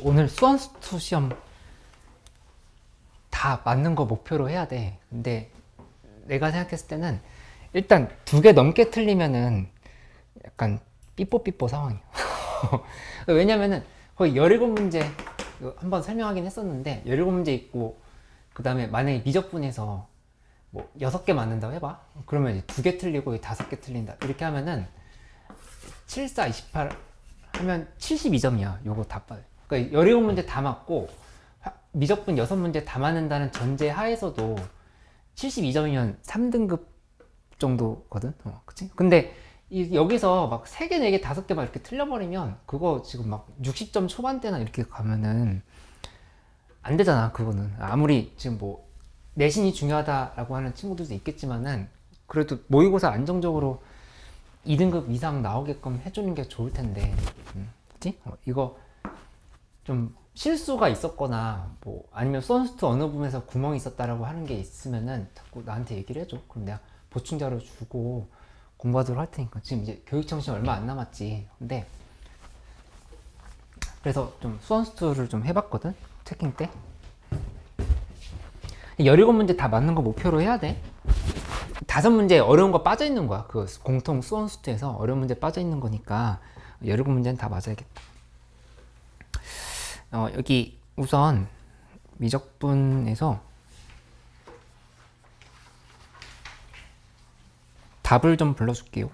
오늘 수원수투 시험 다 맞는 거 목표로 해야 돼. 근데 내가 생각했을 때는 일단 2개 넘게 틀리면은 약간 삐뽀삐뽀 상황이야. 왜냐면은 거의 17문제 한번 설명하긴 했었는데 17문제 있고 그 다음에 만약에 미적분에서 뭐 6개 맞는다고 해봐. 그러면 이제 2개 틀리고 5개 틀린다. 이렇게 하면은 7, 4, 28 하면 72점이야. 요거 다 빠져. 그러니까 17문제 다 맞고 미적분 6문제 다 맞는다는 전제 하에서도 72점이면 3등급 정도거든. 그치? 근데 여기서 막 3개, 4개, 5개 막 이렇게 틀려버리면 그거 지금 막 60점 초반대나 이렇게 가면은 안 되잖아. 그거는 아무리 지금 뭐 내신이 중요하다라고 하는 친구들도 있겠지만은 그래도 모의고사 안정적으로 2등급 이상 나오게끔 해주는 게 좋을 텐데, 그치? 이거 좀 실수가 있었거나 뭐 아니면 수원수투 어느 부분에서 구멍이 있었다라고 하는 게 있으면은 자꾸 나한테 얘기를 해줘. 그럼 내가 보충 자료 주고 공부하도록 할 테니까. 지금 이제 교육청심 얼마 안 남았지. 근데 그래서 좀 수원수투를 좀 해봤거든, 체킹 때. 17문제 다 맞는 거 목표로 해야 돼. 5문제 어려운 거 빠져 있는 거야. 그 공통 수원수투에서 어려운 문제 빠져 있는 거니까 17문제는 다 맞아야겠다. 여기 우선 미적분에서 답을 좀 불러줄게요.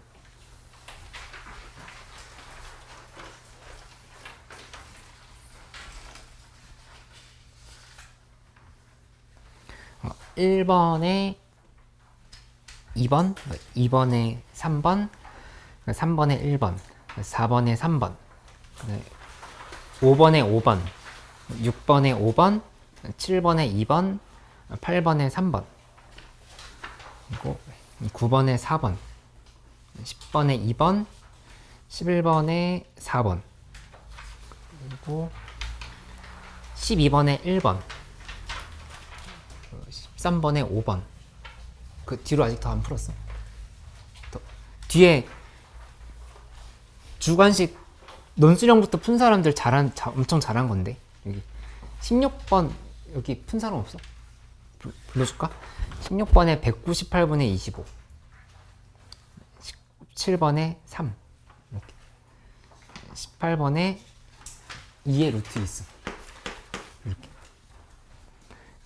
어, 1번에 2번, 2번에 3번, 3번에 1번, 4번에 3번, 5번에 5번, 6번에 5번, 7번에 2번, 8번에 3번, 그리고 9번에 4번, 10번에 2번, 11번에 4번, 그리고 12번에 1번, 13번에 5번. 그 뒤로 아직 더 안 풀었어. 뒤에 주관식 논술형부터 푼 사람들 엄청 잘한 건데. 여기 16번 여기 푼 사람 없어? 불러줄까? 16번에 198분의 25, 17번에 3, 이렇게. 18번에 2의 루트 있어. 이렇게.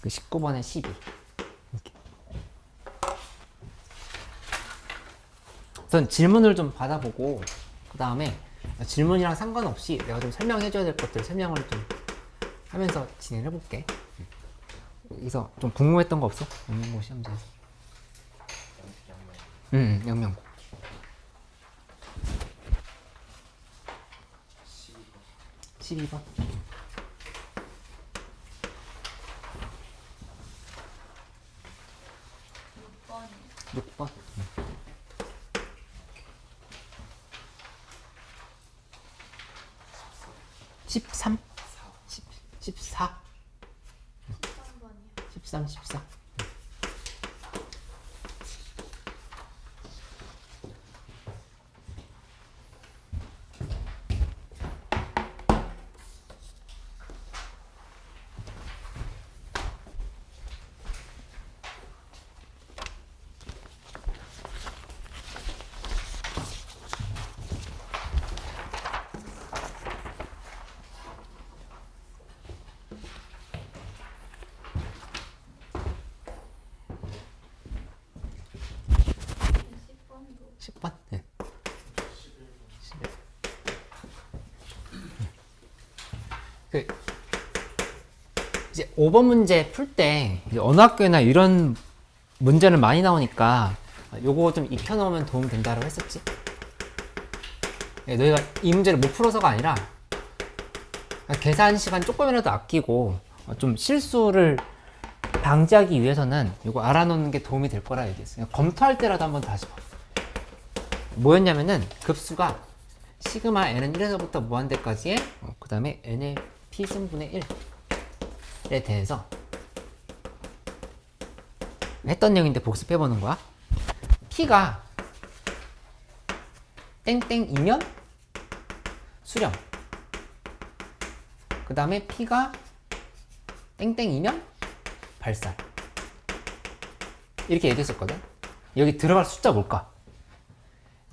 그 19번에 12. 이렇게. 우선 질문을 좀 받아보고 그 다음에 질문이랑 상관없이 내가 좀 설명해줘야 될 것들 설명을 좀 하면서 진행해볼게. 여기서 좀 궁금했던 거 없어? 영명고 시험지에서. 영명고. 12번. 6번. 13? 14? 13, 14. 네. 이제 5번 문제 풀 때 어느 학교나 이런 문제는 많이 나오니까 요거 좀 익혀놓으면 도움 된다고 했었지. 너희가 이 문제를 못 풀어서가 아니라 계산 시간 조금이라도 아끼고 좀 실수를 방지하기 위해서는 이거 알아놓는 게 도움이 될 거라 얘기했어요. 검토할 때라도 한번 다시 봐. 뭐였냐면은 급수가 시그마 n은 1에서부터 무한대까지의 그 다음에 n의 p승분의 1에 대해서 했던 내용인데 복습해보는 거야. p가 땡땡이면 수렴, 그 그 다음에 P가 땡땡이면 발산. 이렇게 얘기했었거든. 여기 들어갈 숫자 뭘까?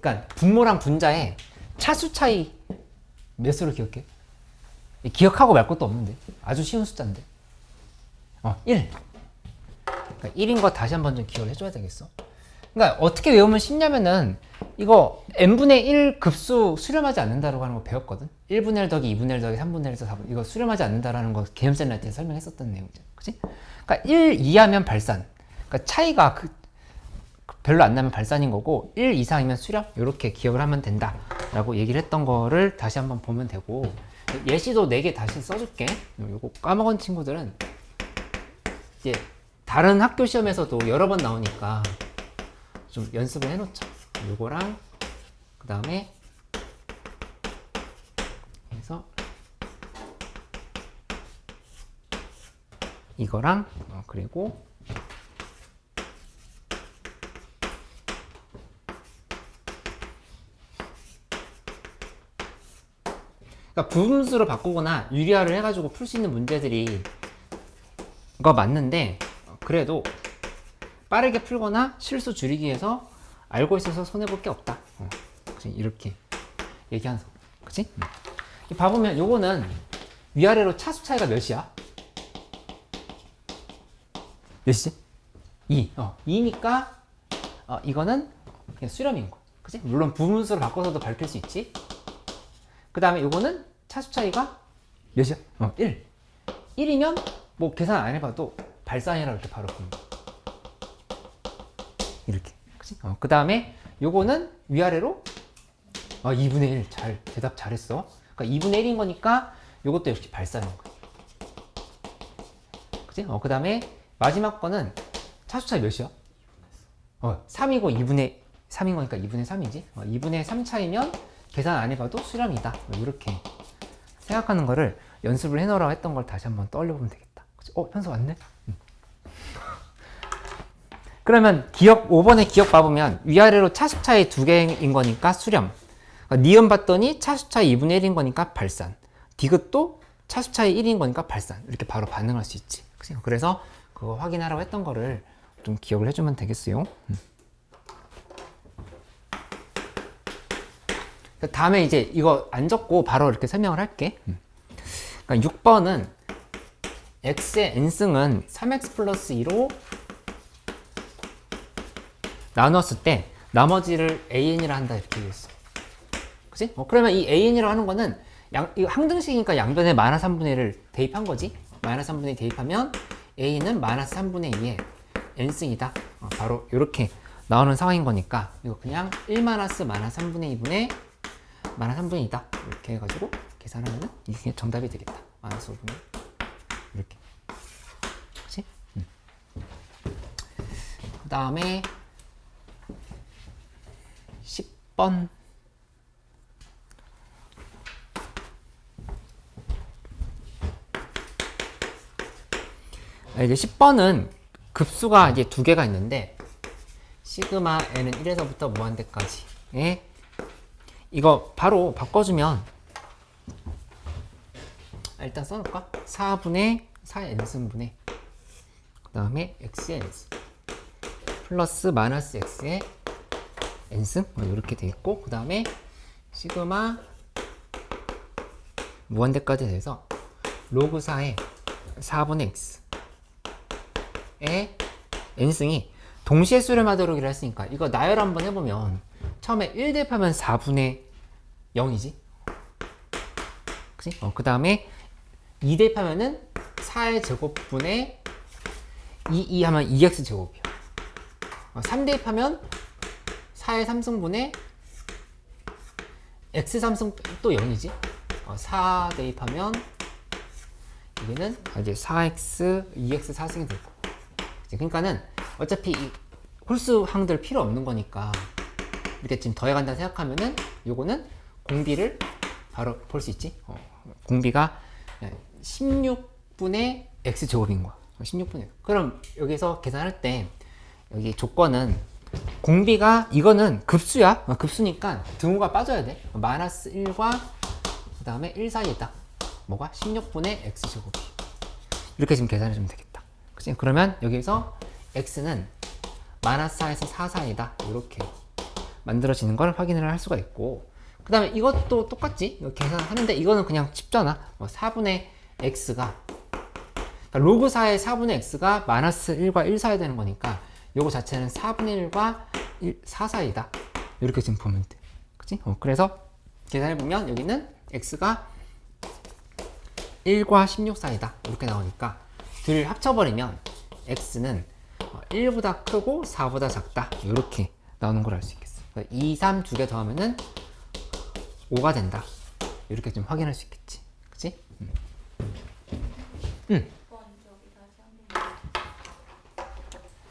그러니까 분모랑 분자의 차수 차이 몇 수로 기억해? 기억하고 말 것도 없는데. 아주 쉬운 숫자인데. 1. 그러니까 1인 거 다시 한번 좀 기억을 해줘야 되겠어. 그러니까 어떻게 외우면 쉽냐면은 이거 n분의 1 급수 수렴하지 않는다라고 하는 거 배웠거든. 1분의 1 더하기 2분의 1 더하기 3분의 1 더하기 4분의 이거 수렴하지 않는다라는 거 개념 할 때 설명했었던 내용이죠. 그치? 그러니까 1 이하면 발산. 그러니까 차이가 별로 안 나면 발산인 거고 1 이상이면 수렴. 이렇게 기억을 하면 된다라고 얘기를 했던 거를 다시 한번 보면 되고, 예시도 4개 다시 써줄게. 이거 까먹은 친구들은 이제 다른 학교 시험에서도 여러 번 나오니까 좀 연습을 해놓자. 요거랑 그 다음에 그래서 이거랑 그리고 그러니까 부분수로 바꾸거나 유리화를 해가지고 풀 수 있는 문제들이 거 맞는데, 그래도 빠르게 풀거나 실수 줄이기 위해서 알고 있어서 손해볼 게 없다. 그치? 이렇게 얘기하면서. 그치? 봐보면 요거는 위아래로 차수 차이가 몇이야? 몇이지? 2. 2니까 이거는 그냥 수렴인 거. 그치? 물론 부분수로 바꿔서도 밝힐 수 있지. 그 다음에 요거는 차수 차이가 몇이야? 1. 1이면 뭐 계산 안 해봐도 발산이라고 이렇게 바로 보는 거. 이렇게. 그치? 그 다음에 요거는 위아래로 2분의 1. 대답 잘했어. 그러니까 2분의 1인 거니까 요것도 역시 발산인 거야. 그치? 그 다음에 마지막 거는 차수 차이 몇이야? 3이고 2분의 3인 거니까 2분의 3이지. 2분의 3 차이면 계산 안 해봐도 수렴이다. 이렇게 생각하는 거를 연습을 해놓으라고 했던 걸 다시 한번 떠올려보면 되겠다. 현수 왔네? 그러면 5번의 기억 봐보면 위아래로 차수 차이 2개인 거니까 수렴. 니은 봤더니 차수 차이 2분의 1인 거니까 발산. 디귿도 차수 차이 1인 거니까 발산. 이렇게 바로 반응할 수 있지. 그래서 그거 확인하라고 했던 거를 좀 기억을 해주면 되겠어요. 다음에 이제 이거 안 적고 바로 이렇게 설명을 할게. 그러니까 6번은 x의 n승은 3x 플러스 2로 나눴을 때 나머지를 an이라 한다 이렇게 얘기했어. 그치? 그러면 이 an이라고 하는 거는 이거 항등식이니까 양변에 마이너스 3분의 1을 대입한 거지. 마이너스 3분의 1 대입하면 a는 마이너스 3분의 2의 n승이다. 바로 이렇게 나오는 상황인 거니까 이거 그냥 1 마이너스 3분의 2분의 마이너스 3분의 2다. 이렇게 해가지고 계산하면 이게 정답이 되겠다. 마이너스 5분의 이렇게. 그치? 그 다음에 10번. 이제 10번은 급수가 이제 2개가 있는데 시그마 n은 1에서부터 무한대까지. 이거 바로 바꿔주면 일단 써놓을까? 4분의 4n승분의 그 다음에 x의 n승 플러스 마이너스 x의 n승 이렇게 돼 있고, 그 다음에 시그마 무한대까지 돼서 로그 4의 4분의 x의 n승이 동시에 수렴하도록 했으니까 이거 나열 한번 해보면 처음에 1 대입하면 4분의 0이지. 그치? 그 다음에 2 대입하면은 4의 제곱분의 2 하면 2x 제곱이야. 3 대입하면 4의 3승분의 x 3승 또 0이지. 4 대입하면 여기는 이제 4x 2x 4승이 될 거야. 그러니까는 어차피 이 홀수 항들 필요 없는 거니까 이렇게 지금 더해간다 생각하면은 요거는 공비를 바로 볼 수 있지. 공비가 16분의 x제곱인 거야. 16분의. 그럼 여기서 계산할 때 여기 조건은 공비가 이거는 급수야. 급수니까 등호가 빠져야 돼. 마이너스 1과 그 다음에 1 사이에 있다. 뭐가? 16분의 x제곱이. 이렇게 지금 계산해주면 되겠다. 그치? 그러면 여기서 x는 -4에서 4 사이다. 이렇게 만들어지는 걸 확인을 할 수가 있고, 그 다음에 이것도 똑같지? 이거 계산하는데 이거는 그냥 쉽잖아. 4분의 x가, 그러니까 로그 4의 4분의 x가 -1과 1 사이 되는 거니까 요거 자체는 4분의 1과 4 사이다. 이렇게 지금 보면 돼. 그치? 그래서 계산해보면 여기는 x가 1과 16 사이다. 이렇게 나오니까 둘 합쳐버리면 x는 1보다 크고 4보다 작다. 이렇게 나오는 걸 알 수 있겠어. 2, 3 두 개 더하면은 5가 된다. 이렇게 좀 확인할 수 있겠지. 그치?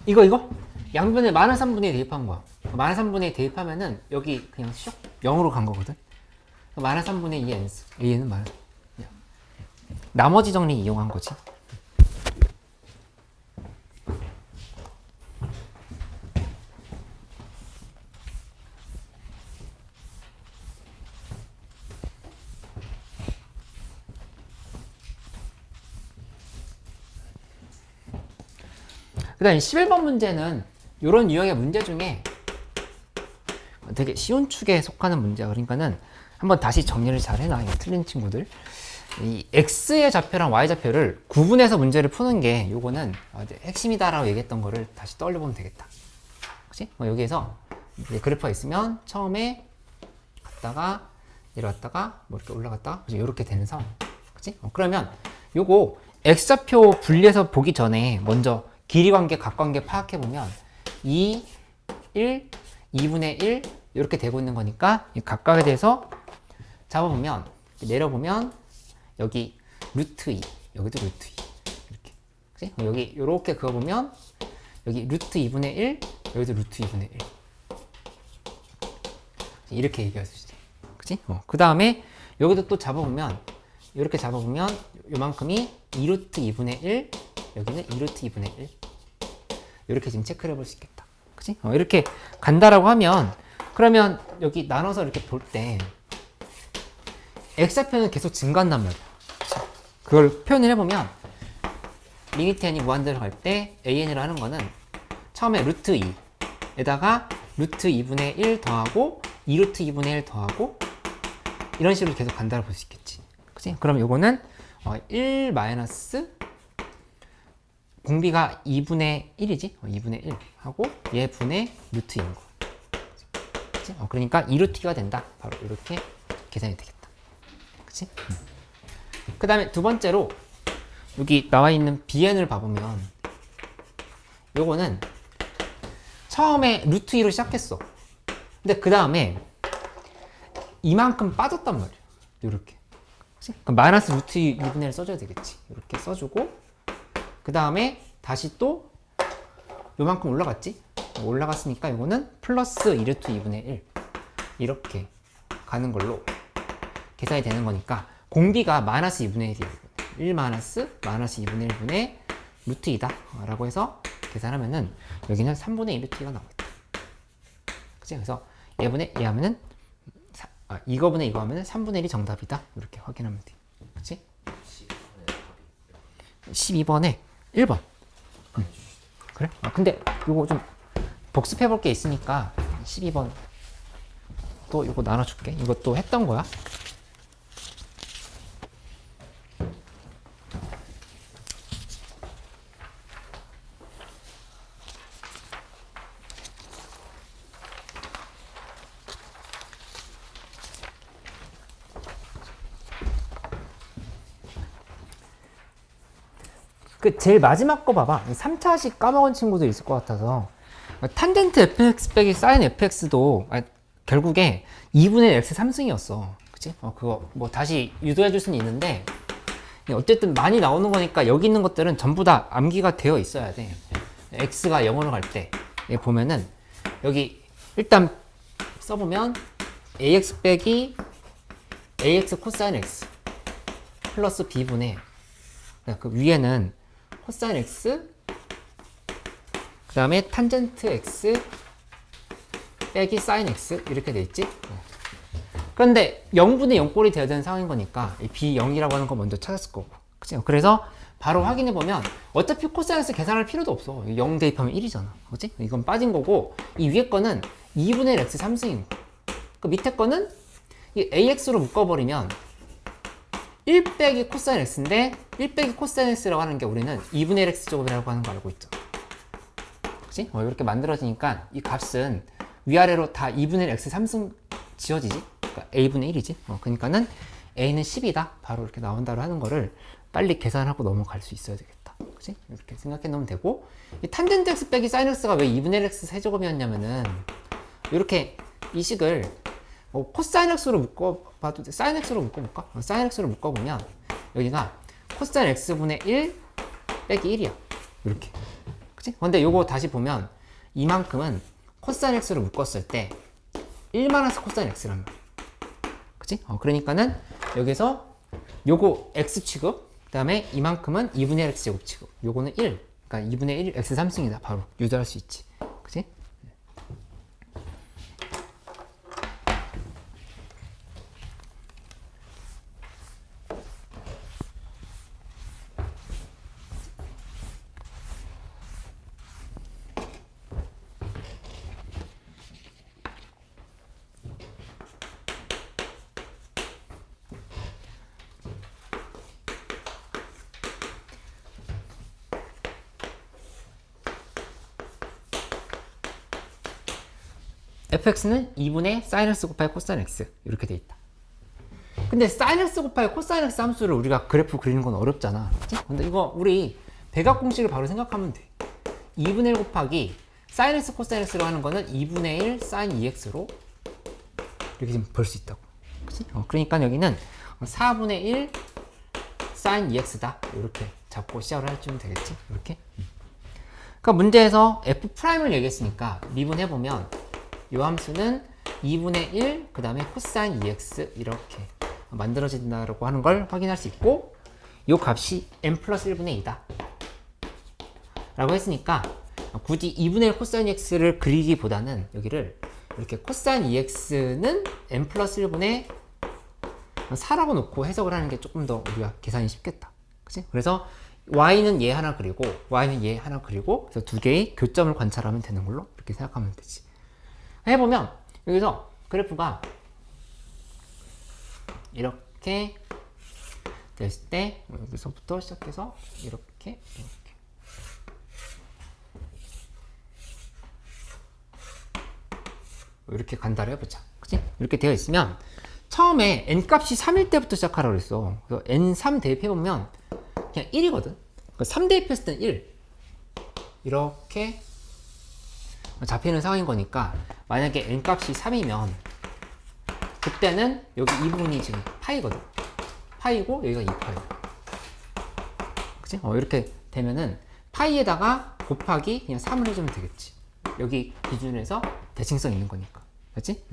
이거? 양변에 -3분의 대입한 거야. -3분의 대입하면은 여기 그냥 슉 0으로 간 거거든. -3분의 2 n스. a는 나머지 정리 이용한 거지. 그 다음에 11번 문제는 이런 유형의 문제 중에 되게 쉬운 축에 속하는 문제야. 그러니까는 한번 다시 정리를 잘 해놔. 틀린 친구들. 이 x의 좌표랑 y 좌표를 구분해서 문제를 푸는 게 요거는 핵심이다라고 얘기했던 거를 다시 떠올려보면 되겠다. 그치? 여기에서 그래프가 있으면 처음에 갔다가 내려갔다가 뭐 이렇게 올라갔다가 이렇게 되는 상황. 그치? 그러면 요거 x좌표 분리해서 보기 전에 먼저 길이 관계, 각 관계 파악해 보면 2, 1, 2분의 1 이렇게 되고 있는 거니까 이 각각에 대해서 잡아보면 내려보면 여기 루트 2, 여기도 루트 2 이렇게. 그치? 여기 이렇게 그어보면 여기 루트 2분의 1, 여기도 루트 2분의 1 이렇게 얘기할 수 있지. 그치? 그 다음에 여기도 또 잡아보면 이렇게 잡아보면 요만큼이 2루트 2분의 1, 여기는 2루트 2분의 1 이렇게 지금 체크를 해볼 수 있겠다. 그치? 이렇게 간다라고 하면 그러면 여기 나눠서 이렇게 볼 때 x좌표는 계속 증가한단 말이야. 그걸 표현을 해보면 리미트 n이 무한대로 갈 때 an이라 하는 거는 처음에 루트 2에다가 루트 2분의 1 더하고 2루트 2분의 1 더하고 이런 식으로 계속 간다고 볼 수 있겠지. 그치? 그럼 요거는 1 마이너스 공비가 2분의 1이지? 2분의 1 하고 얘 분의 루트 2인 거. 그치? 그러니까 2루트가 된다. 바로 이렇게 계산이 되겠다. 그치? 그 다음에 두 번째로 여기 나와 있는 bn을 봐보면 요거는 처음에 루트 2로 시작했어. 근데 그 다음에 이만큼 빠졌단 말이야. 이렇게. 그럼 마이너스 루트 2분의 1 써줘야 되겠지. 이렇게 써주고 그 다음에 다시 또 요만큼 올라갔지? 올라갔으니까 이거는 플러스 2루트 2분의 1 이렇게 가는 걸로 계산이 되는 거니까 공비가 마이너스 2분의 1이에요. 1 마이너스 2분의 1분의 루트 2다 라고 해서 계산하면은 여기는 3분의 2 루트 2가 나오겠다. 그치? 그래서 얘분의 얘 하면은 이거분의 이거 하면은 3분의 1이 정답이다. 이렇게 확인하면 돼. 그치? 12번에 1번. 그래? 근데 이거 좀 복습해 볼 게 있으니까 12번 또 이거 나눠줄게. 이것도 했던 거야. 그 제일 마지막 거 봐봐. 3차식 까먹은 친구도 있을 것 같아서 탄젠트 fx 빼기 사인 fx도 결국에 2분의 x 3승이었어. 그치? 그거 뭐 다시 유도해 줄 수는 있는데 어쨌든 많이 나오는 거니까 여기 있는 것들은 전부 다 암기가 되어 있어야 돼. x가 0으로 갈 때 보면은 여기 일단 써보면 ax 빼기 ax 코사인 x 플러스 b분의 그 위에는 코사인 x 그 다음에 탄젠트 x 빼기 사인 x 이렇게 돼 있지. 그런데 0분의 0꼴이 되어야 되는 상황인 거니까 B0이라고 하는 거 먼저 찾았을 거고. 그치? 그래서 바로 확인해 보면 어차피 코사인스 계산할 필요도 없어. 0 대입하면 1이잖아. 그치? 이건 빠진 거고, 이 위에 거는 2분의 1 x 3승인 거. 그 밑에 거는 이 AX로 묶어버리면 1 빼기 코사인 X인데 1 빼기 코사인 X라고 하는 게 우리는 2분의 1 X제곱이라고 하는 거 알고 있죠. 그치? 이렇게 만들어지니까 이 값은 위아래로 다 2분의 1 X 3승 지어지지? 그러니까 A분의 1이지? 그러니까는 A는 10이다. 바로 이렇게 나온다고 하는 거를 빨리 계산하고 넘어갈 수 있어야 되겠다. 그치? 이렇게 생각해 놓으면 되고, 이 탄젠트 X 빼기 사인 X가 왜 2분의 1 X 세제곱이었냐면은 이렇게 이 식을 코사인 X로 묶어봐도 돼. 사인 X로 묶어볼까? 사인 X로 묶어보면 여기가 코사인 X분의 1 빼기 1이야. 이렇게. 그치? 근데 요거 다시 보면 이만큼은 코사인 X로 묶었을 때 1-, 코사인 X란 말이야. 그치? 그러니까는 여기서 요거 X 취급, 그 다음에 이만큼은 2분의 1 X 제곱 취급, 요거는 1, 그러니까 2분의 1 X 3승이다. 바로 유도할 수 있지. 그치? fx는 2분의 sin x 곱하기 코사인 x 이렇게 돼 있다. 근데 sin x 곱하기 코사인 x 함수를 우리가 그래프 그리는 건 어렵잖아. 그치? 근데 이거 우리 대각 공식을 바로 생각하면 돼. 2분의 1 곱하기 sin x 코사인 x로 하는 거는 2분의 1 sin 2x로 이렇게 지금 볼 수 있다고. 그치? 그러니까 여기는 4분의 1 sin 2x다. 이렇게 잡고 시작을 해주면 되겠지? 이렇게. 그러니까 문제에서 f'을 얘기했으니까 미분해보면 이 함수는 2분의 1, 그 다음에 코사인 2x 이렇게 만들어진다고 하는 걸 확인할 수 있고, 이 값이 n 플러스 1분의 2다 라고 했으니까 굳이 2분의 1 코사인 x를 그리기보다는 여기를 이렇게 코사인 2x는 n 플러스 1분의 4라고 놓고 해석을 하는 게 조금 더 우리가 계산이 쉽겠다. 그치? 그래서 y는 얘 하나 그리고 y는 얘 하나 그리고, 그래서 두 개의 교점을 관찰하면 되는 걸로 이렇게 생각하면 되지. 해보면 여기서 그래프가 이렇게 됐을 때 여기서부터 시작해서 이렇게 이렇게 간다를 해보자. 그치? 이렇게 되어 있으면 처음에 n값이 3일 때부터 시작하라고 그랬어. 그래서 n3 대입해보면 그냥 1이거든. 3 대입했을 때는 1 이렇게 잡히는 상황인 거니까, 만약에 n값이 3이면 그때는 여기 이 부분이 지금 파이거든. 파이고 여기가 2파이. 그치? 이렇게 되면은 파이에다가 곱하기 그냥 3을 해주면 되겠지. 여기 기준에서 대칭성 있는 거니까. 그치?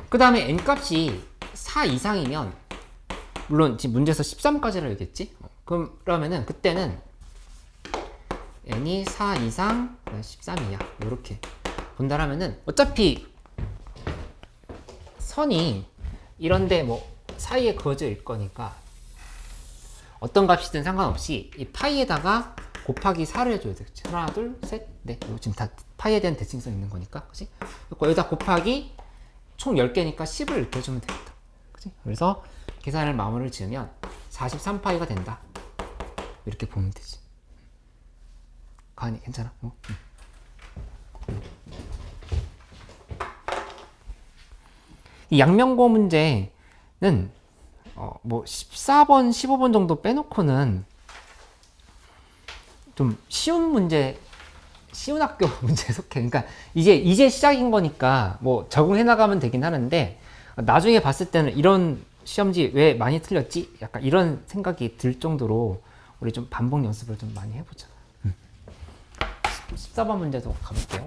그 다음에 n값이 4 이상이면, 물론 지금 문제에서 13까지라고 얘기했지? 그러면은 그때는 n이 4 이상 13이야. 이렇게 본다라면은 어차피 선이 이런데 뭐 사이에 그어져 있을 거니까 어떤 값이든 상관없이 이 파이에다가 곱하기 4를 해줘야 돼. 하나, 둘, 셋, 넷. 이거 지금 다 파이에 대한 대칭성 있는 거니까. 그치? 여기다 곱하기 총 10개니까 10을 이렇게 해주면 되겠다. 그치? 그래서 계산을 마무리를 지으면 43파이가 된다. 이렇게 보면 되지. 가은이 괜찮아? 이 양면고 문제는 뭐 14번, 15번 정도 빼놓고는 좀 쉬운 문제, 쉬운 학교 문제에 속해. 그러니까 이제 시작인 거니까 뭐 적응해 나가면 되긴 하는데, 나중에 봤을 때는 이런 시험지 왜 많이 틀렸지? 약간 이런 생각이 들 정도로 우리 좀 반복 연습을 좀 많이 해보자. 14번 문제도 가볼게요.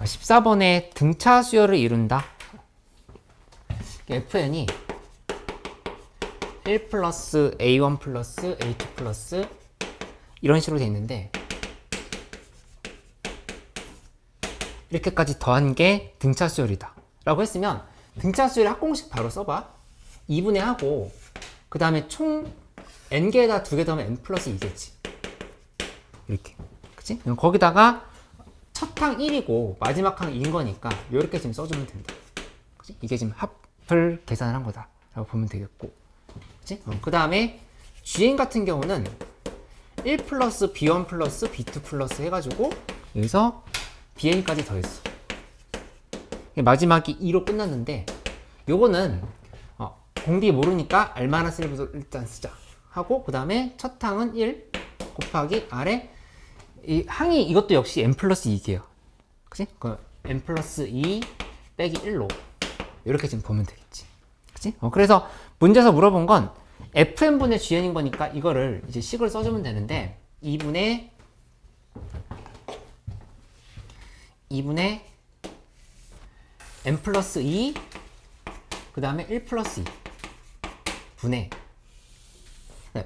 14번에 등차 수열을 이룬다. fn이 1 플러스 a1 플러스 a2 플러스 이런 식으로 돼 있는데 이렇게까지 더한 게 등차 수열이다 라고 했으면 등차 수열 합공식 바로 써봐. 2분의 하고 그 다음에 총 n개에다 2개 더하면 n 플러스 2개지. 이렇게. 그치? 거기다가 첫 항 1이고 마지막 항 2인 거니까 이렇게 지금 써주면 된다. 그치? 이게 지금 합을 계산한 거다 라고 보면 되겠고. 그치? 그 다음에 gn 같은 경우는 1 플러스 b1 플러스 b2 플러스 해가지고 여기서 bn까지 더했어. 마지막이 2로 끝났는데 요거는 공비 모르니까 r-1부터 일단 쓰자 하고 그 다음에 첫 항은 1 곱하기 아래 이 항이 이것도 역시 n 플러스 2개야. 그치? 그 n 플러스 2 빼기 1로 이렇게 지금 보면 되겠지. 그치? 그래서 문제에서 물어본 건 fn분의 gn인 거니까 이거를 이제 식을 써주면 되는데 2분의 n 플러스 2 그 다음에 1 플러스 2 분의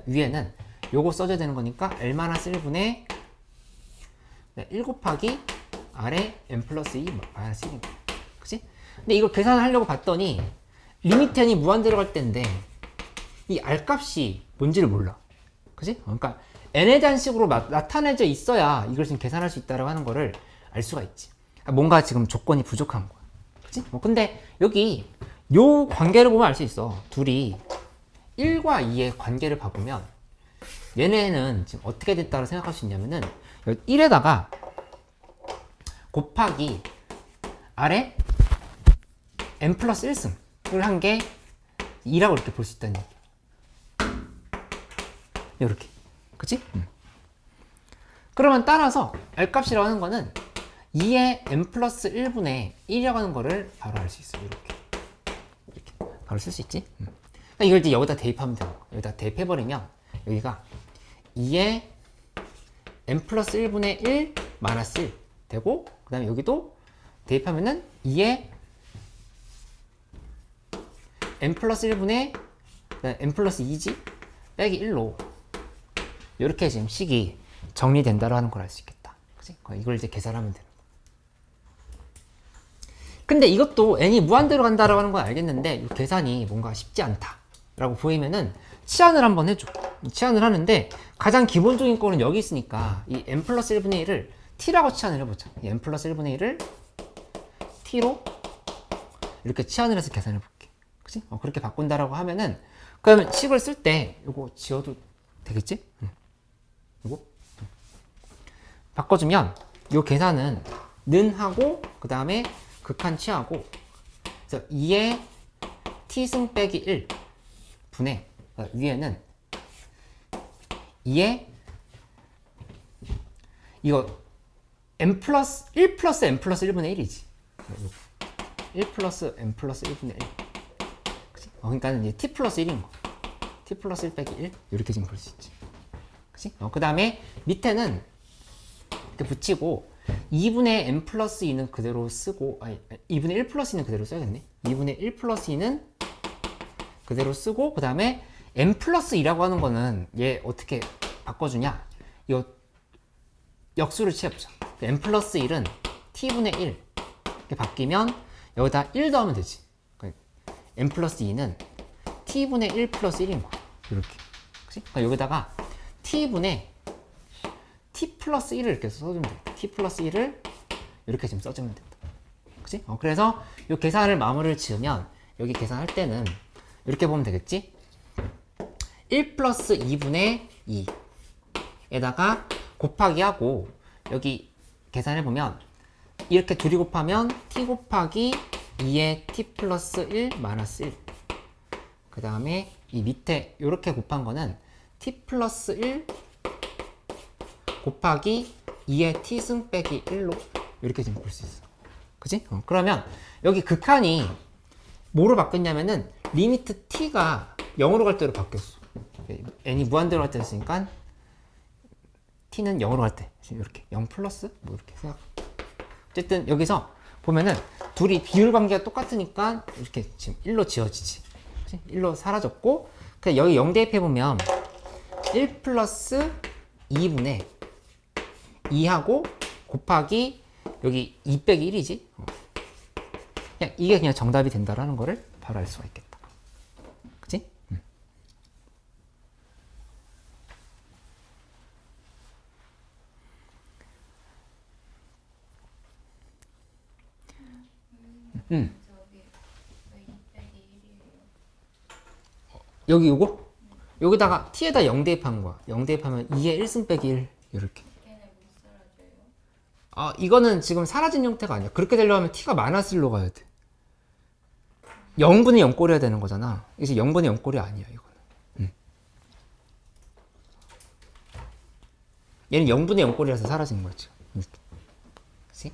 위에는 요거 써줘야 되는 거니까 r-1분의 1 곱하기 아래 n 플러스 2 마이너스 1입니다. 그치? 근데 이걸 계산을 하려고 봤더니 리미트 n이 무한 들어갈 때인데 이 r 값이 뭔지를 몰라. 그치? 그러니까 n에 대한 식으로 나타내져 있어야 이걸 지금 계산할 수 있다고 하는 거를 알 수가 있지. 뭔가 지금 조건이 부족한 거야. 그치? 근데 여기 요 관계를 보면 알 수 있어. 둘이 1과 2의 관계를 봐보면 얘네는 지금 어떻게 됐다고 생각할 수 있냐면은 1에다가 곱하기 아래 n 플러스 1승을 한 게 2라고 이렇게 볼 수 있다는 얘기야. 이렇게. 그치? 그러면 따라서 R값이라고 하는 거는 2의 n 플러스 1분의 1이라고 하는 거를 바로 알 수 있어. 이렇게. 바로 쓸 수 있지? 그러니까 이걸 이제 여기다 대입하면 되는 거야. 여기다 대입해버리면 여기가 2의 n 플러스 1분의 1 마이너스 1 되고 그 다음에 여기도 대입하면은 2의 n 플러스 1분의 n 플러스 2지 빼기 1로 이렇게 지금 식이 정리된다고 하는 걸 알 수 있겠다. 그치? 이걸 이제 계산하면 되는 거야. 근데 이것도 n이 무한대로 간다라고 하는 건 알겠는데 이 계산이 뭔가 쉽지 않다라고 보이면은 치환을 한번 해줘. 치환을 하는데 가장 기본적인 거는 여기 있으니까 이 n 플러스 1분의 1을 t라고 치환을 해보자. 이 n 플러스 1분의 1을 t로 이렇게 치환을 해서 계산해 볼게. 그치? 그렇게 바꾼다라고 하면은 그러면 식을 쓸 때 이거 지워도 되겠지? 이거 바꿔주면 이 계산은 는 하고 그 다음에 극한 취하고 그래서 2의 t승 빼기 1 분의 위에는 2의 이거 n 플러스 1 플러스 n 플러스 1분의 1이지. 1 플러스 n 플러스 1분의 1. 그치? 그러니까 이제 t 플러스 1인 거. t 플러스 1 빼기 1 이렇게 지금 볼 수 있지. 그치? 그 다음에 밑에는 이렇게 붙이고 2분의 n 플러스 2는 그대로 쓰고 2분의 1 플러스 2는 그대로 써야겠네. 2분의 1 플러스 2는 그대로 쓰고 그 다음에 n 플러스 2라고 하는 거는 얘 어떻게 바꿔주냐. 이거 역수를 취해보자. n 플러스 1은 t분의 1 이렇게 바뀌면 여기다 1 더하면 되지. n 플러스 2는 t분의 1 플러스 1인 거야. 이렇게. 그치? 그러니까 여기다가 t분의 t 플러스 1을 이렇게 써주면 돼. t 플러스 1을 이렇게 지금 써주면 된다. 그치? 그래서 이 계산을 마무리를 지으면 여기 계산할 때는 이렇게 보면 되겠지? 1 플러스 2분의 2에다가 곱하기 하고 여기 계산해보면 이렇게 둘이 곱하면 t 곱하기 2의 t 플러스 1 마이너스 1 그 다음에 이 밑에 이렇게 곱한 거는 t 플러스 1 곱하기 2의 t승 빼기 1로 이렇게 지금 볼 수 있어. 그치? 그러면 여기 극한이 뭐로 바뀌었냐면은 리미트 t가 0으로 갈 때로 바뀌었어. n이 무한대로 갈 때였으니까 t는 0으로 갈 때 이렇게 0 플러스 뭐 이렇게 생각. 어쨌든 여기서 보면은 둘이 비율 관계가 똑같으니까 이렇게 지금 1로 지워지지. 그치? 1로 사라졌고, 그냥 여기 0 대입해보면 1 플러스 2분의 2하고 곱하기 여기 2 빼기 1이지. 그냥 이게 그냥 정답이 된다라는 거를 바로 알 수가 있겠다. 그치? 여기 요거? 여기다가 t에다 0 대입한 거야. 0 대입하면 2의 1승 빼기 1 이렇게. 아, 이거는 지금 사라진 형태가 아니야. 그렇게 되려면 t가 마이너스 1로 가야 돼. 0분의 0꼴이어야 되는 거잖아. 이제 0분의 0꼴이 아니야, 이거는. 얘는 0분의 0꼴이라서 사라진 거지. 그치?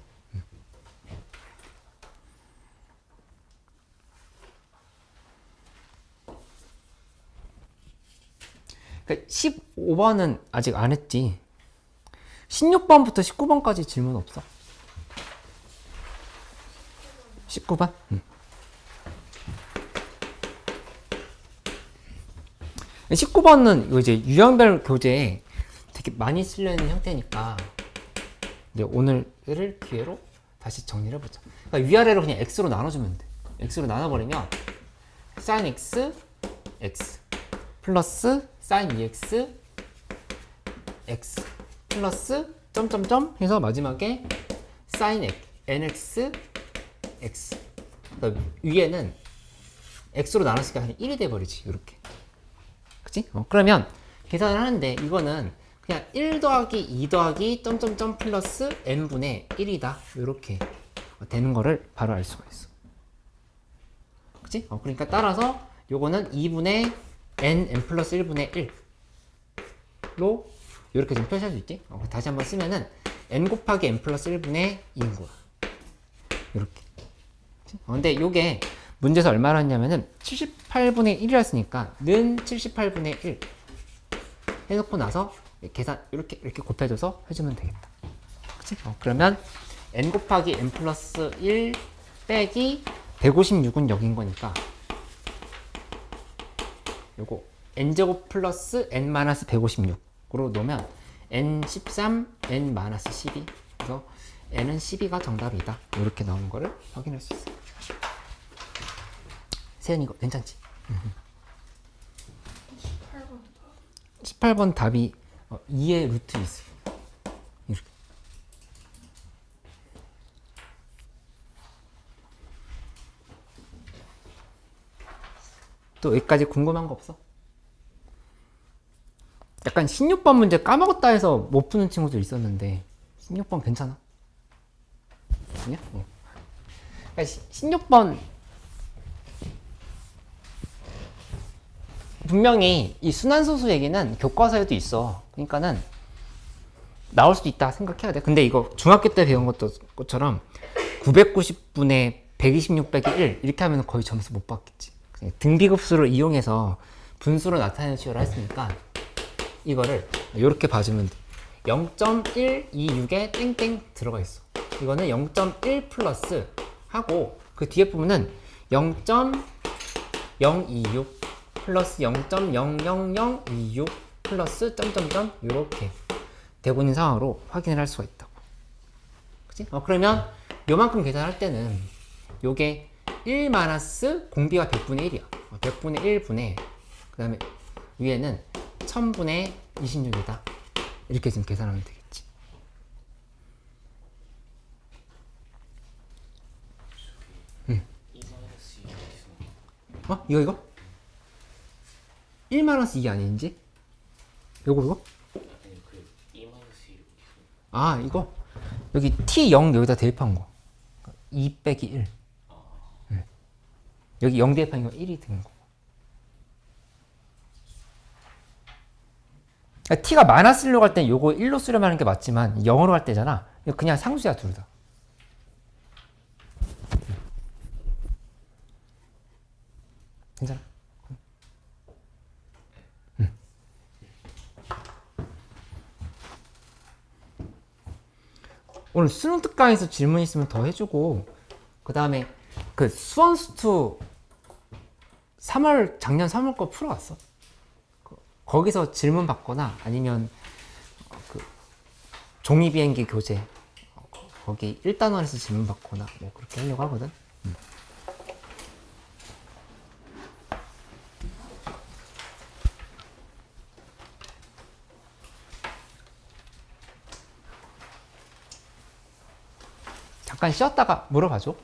그러니까 15번은 아직 안 했지. 16번부터 19번까지 질문 없어? 19번? 19번은 이제 유형별 교재에 되게 많이 쓰려는 형태니까 이제 오늘을 기회로 다시 정리를 해보자. 그러니까 위아래로 그냥 x로 나눠주면 돼. x로 나눠버리면 sin x, x 플러스 sin 2x, x 플러스 점점점 해서 마지막에 sin nx, x. 그러니까 위에는 x로 나눴으니까 그냥 1이 돼버리지. 이렇게. 그치? 그러면 계산을 하는데 이거는 그냥 1 더하기 2 더하기 점점점 플러스 n분의 1이다. 이렇게 되는 거를 바로 알 수가 있어. 그치? 그러니까 따라서 요거는 2분의 n 플러스 1분의 1로 이렇게 좀 표시할 수 있지? 다시 한번 쓰면은 n 곱하기 n 플러스 1분의 2인 거야. 이렇게. 근데 요게 문제에서 얼마나 했냐면은 78분의 1이라 했으니까 는 78분의 1 해놓고 나서 계산 이렇게 곱해줘서 해주면 되겠다. 그치? 그러면 n 곱하기 n 플러스 1 빼기 156은 여긴 거니까 요거 n제곱 플러스 n 마이너스 156으로 놓으면 n13, n 마이너스 12 그래서 n은 12가 정답이다. 이렇게 나오는 거를 확인할 수 있어요. 세연 이거 괜찮지? 18번 답이 2의 루트 있어. 이렇게. 또 여기까지 궁금한 거 없어? 약간 16번 문제 까먹었다 해서 못 푸는 친구들 있었는데 16번 괜찮아? 아니야? 그러니까 16번 분명히 이 순환소수 얘기는 교과서에도 있어. 그러니까는 나올 수도 있다 생각해야 돼. 근데 이거 중학교 때 배운 것처럼 990분의 126 빼기 1 이렇게 하면 거의 점수 못 받겠지. 등비급수를 이용해서 분수로 나타내는 식으로 했으니까 이거를 이렇게 봐주면 돼. 0.126에 땡땡 들어가 있어. 이거는 0.1 플러스 하고 그 뒤에 부분은 0.026 플러스 0.00026 플러스 점점점 이렇게 되고 있는 상황으로 확인을 할 수가 있다고. 그치? 그러면 요만큼 계산할 때는 요게 1 마이너스 공비가 100분의 1이야. 100분의 1분의 그 다음에 위에는 1000분의 26이다. 이렇게 지금 계산하면 되겠지. 이거? 1 마이너스 2 아닌지? 요거? 아, 이거? 여기 T0 여기다 대입한 거. 2 빼기 1. 여기 0 대입하니까 1이 된 거. t가 마이너스로 갈 땐 요거 1로 쓰려면 하는 게 맞지만 0으로 갈 때잖아. 이거 그냥 상수야, 둘 다. 괜찮아? 오늘 수능 특강에서 질문 있으면 더 해주고, 그 다음에 그 수원수투 3월 작년 3월 거 풀어왔어. 거기서 질문 받거나 아니면 그 종이 비행기 교재 거기 1단원에서 질문 받거나 뭐 그렇게 하려고 하거든. 잠깐 쉬었다가 물어봐줘.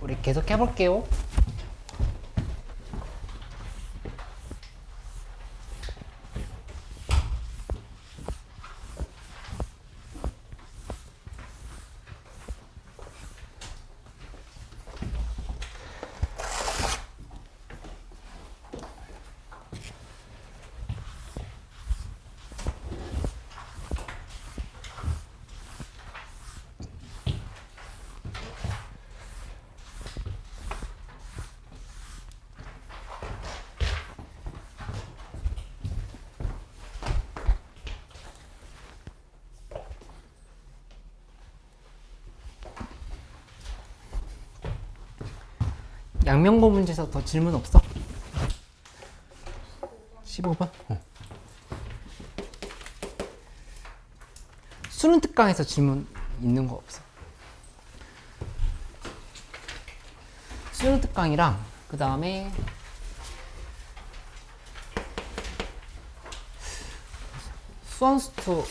우리 계속 해볼게요. 양명고 문제에서 더 질문 없어? 15번? 수능 특강에서 질문 있는 거 없어. 수능 특강이랑 그 다음에 수원수투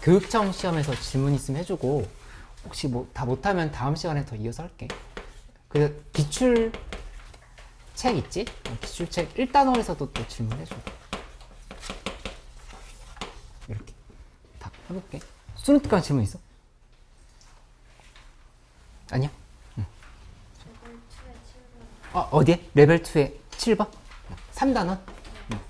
교육청 시험에서 질문 있으면 해주고, 혹시 뭐 다 못하면 다음 시간에 더 이어서 할게. 그 기출 책 있지? 기출책 1단원에서도 또 질문해줘. 이렇게 다 해볼게. 수능 특강 질문 있어? 아니야? 응. 어디에? 레벨 2에 7번? 3단원? 응.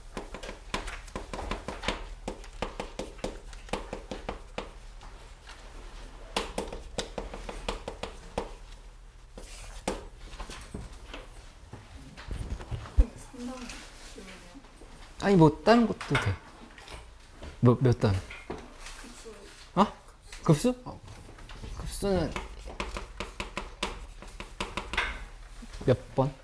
아니 뭐 다른 것도 돼. 몇 단? 급수? 급수는 몇 번?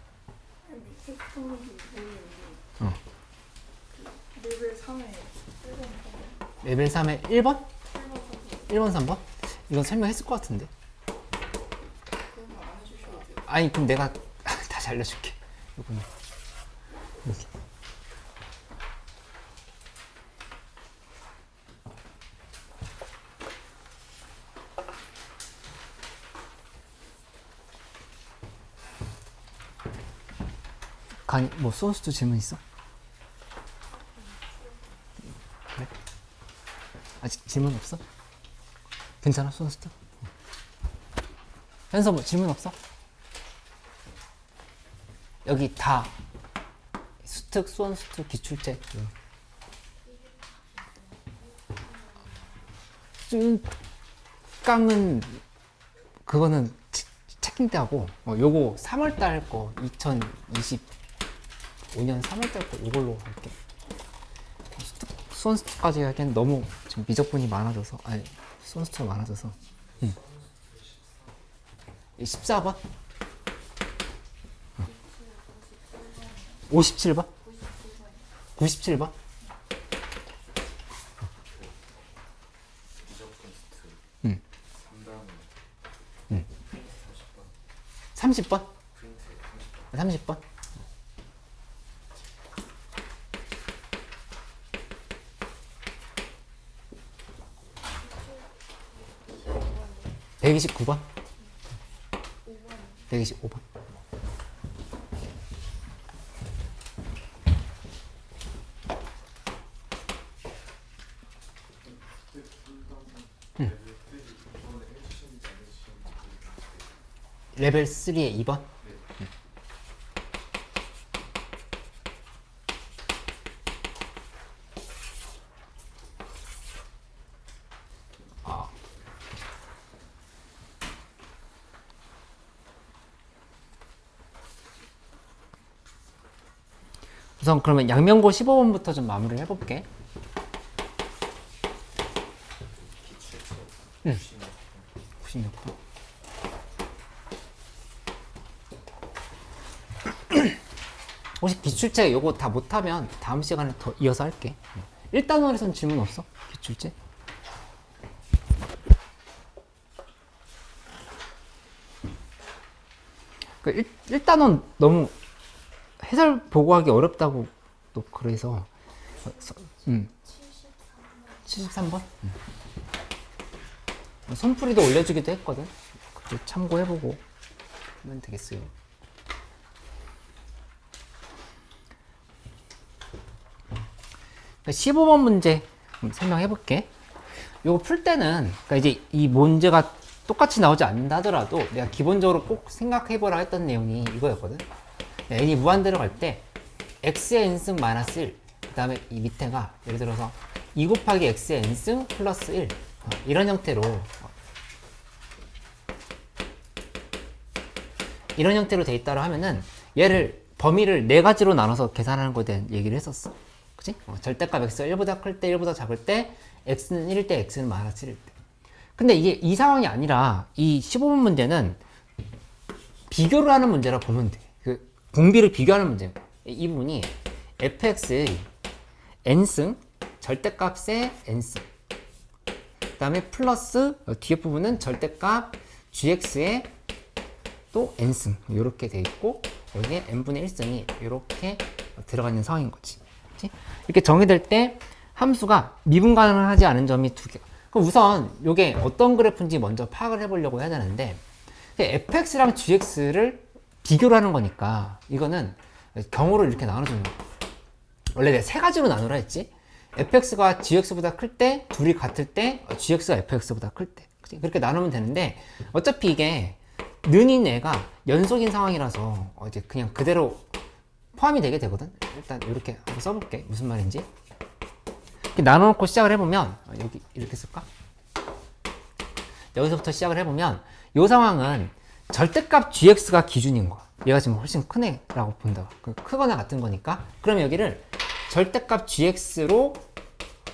레벨 3에 1번, 레벨 3에 1번? 1번, 3번? 이건 설명했을 것 같은데. 그러면 안 해주셔도 돼요. 아니 그럼 내가 다시 알려줄게. 이거는 이렇게. 뭐 수원수도 질문 있어? 그래? 아직 질문 없어? 괜찮아 수원수도? 현서 뭐 질문 없어? 여기 다 수특, 수원수특, 기출제. 수강은 그거는 체킹 때 하고, 요거 3월달 거 2025년 3월달 거 이걸로 할게. 수원수특까지 하기엔 너무 지금 미적분이 많아져서, 아니 수원수특가 많아져서. 14번? 57번? 97번? 30번? 30번? 백 129번? 125번? 레벨 3에 2번? 우선 그러면 양명고 15번부터 좀 마무리를 해볼게. 96번. 혹시 기출책 요거 다 못하면 다음 시간에 더 이어서 할게. 1단원에선 질문 없어? 기출책? 그 1단원 너무 해설 보고하기 어렵다고 또 그래서 73번? 손풀이도 올려주기도 했거든. 그거 참고해보고. 하면 되겠어요. 그러니까 15번 문제 설명해 볼게. 요거 풀 때는, 그러니까 이제 이 문제가 똑같이 나오지 않는다 하더라도 내가 기본적으로 꼭 생각해 보라 했던 내용이 이거였거든. n이 무한대로 갈 때 x의 n승 마이너스 1, 그 다음에 이 밑에가 예를 들어서 2 곱하기 x의 n승 플러스 1, 이런 형태로 돼 있다고 하면은 얘를 범위를 네 가지로 나눠서 계산하는 것에 대한 얘기를 했었어. 그치? 절대값 x가 1보다 클 때, 1보다 작을 때, x는 1일 때, x는 마이너스 1일 때. 근데 이게 이 상황이 아니라 이 15번 문제는 비교를 하는 문제라 보면 돼. 그 공비를 비교하는 문제. 이 부분이 fx의 n승, 절대값의 n승, 그 다음에 플러스 뒤에 부분은 절대값 gx의 또 n승, 이렇게 돼 있고 여기에 n분의 1승이 이렇게 들어가 있는 상황인 거지. 그치? 이렇게 정의될 때 함수가 미분 가능하지 않은 점이 두 개. 그럼 우선 이게 어떤 그래프인지 먼저 파악을 해보려고 해야 되는데, fx랑 gx를 비교를 하는 거니까 이거는 경우를 이렇게 나눠주는 거야. 원래 내가 세 가지로 나누라 했지. fx가 gx보다 클 때, 둘이 같을 때, gx가 fx보다 클 때. 그치? 그렇게 나누면 되는데 어차피 이게 는인 애가 연속인 상황이라서 이제 그냥 그대로 포함이 되게 되거든. 일단 이렇게 한번 써볼게. 무슨 말인지. 이렇게 나눠놓고 시작을 해보면, 여기 이렇게 쓸까? 여기서부터 시작을 해보면 이 상황은 절대값 gx가 기준인 거야. 얘가 지금 훨씬 큰 애라고 본다. 크거나 같은 거니까. 그럼 여기를 절대값 gx로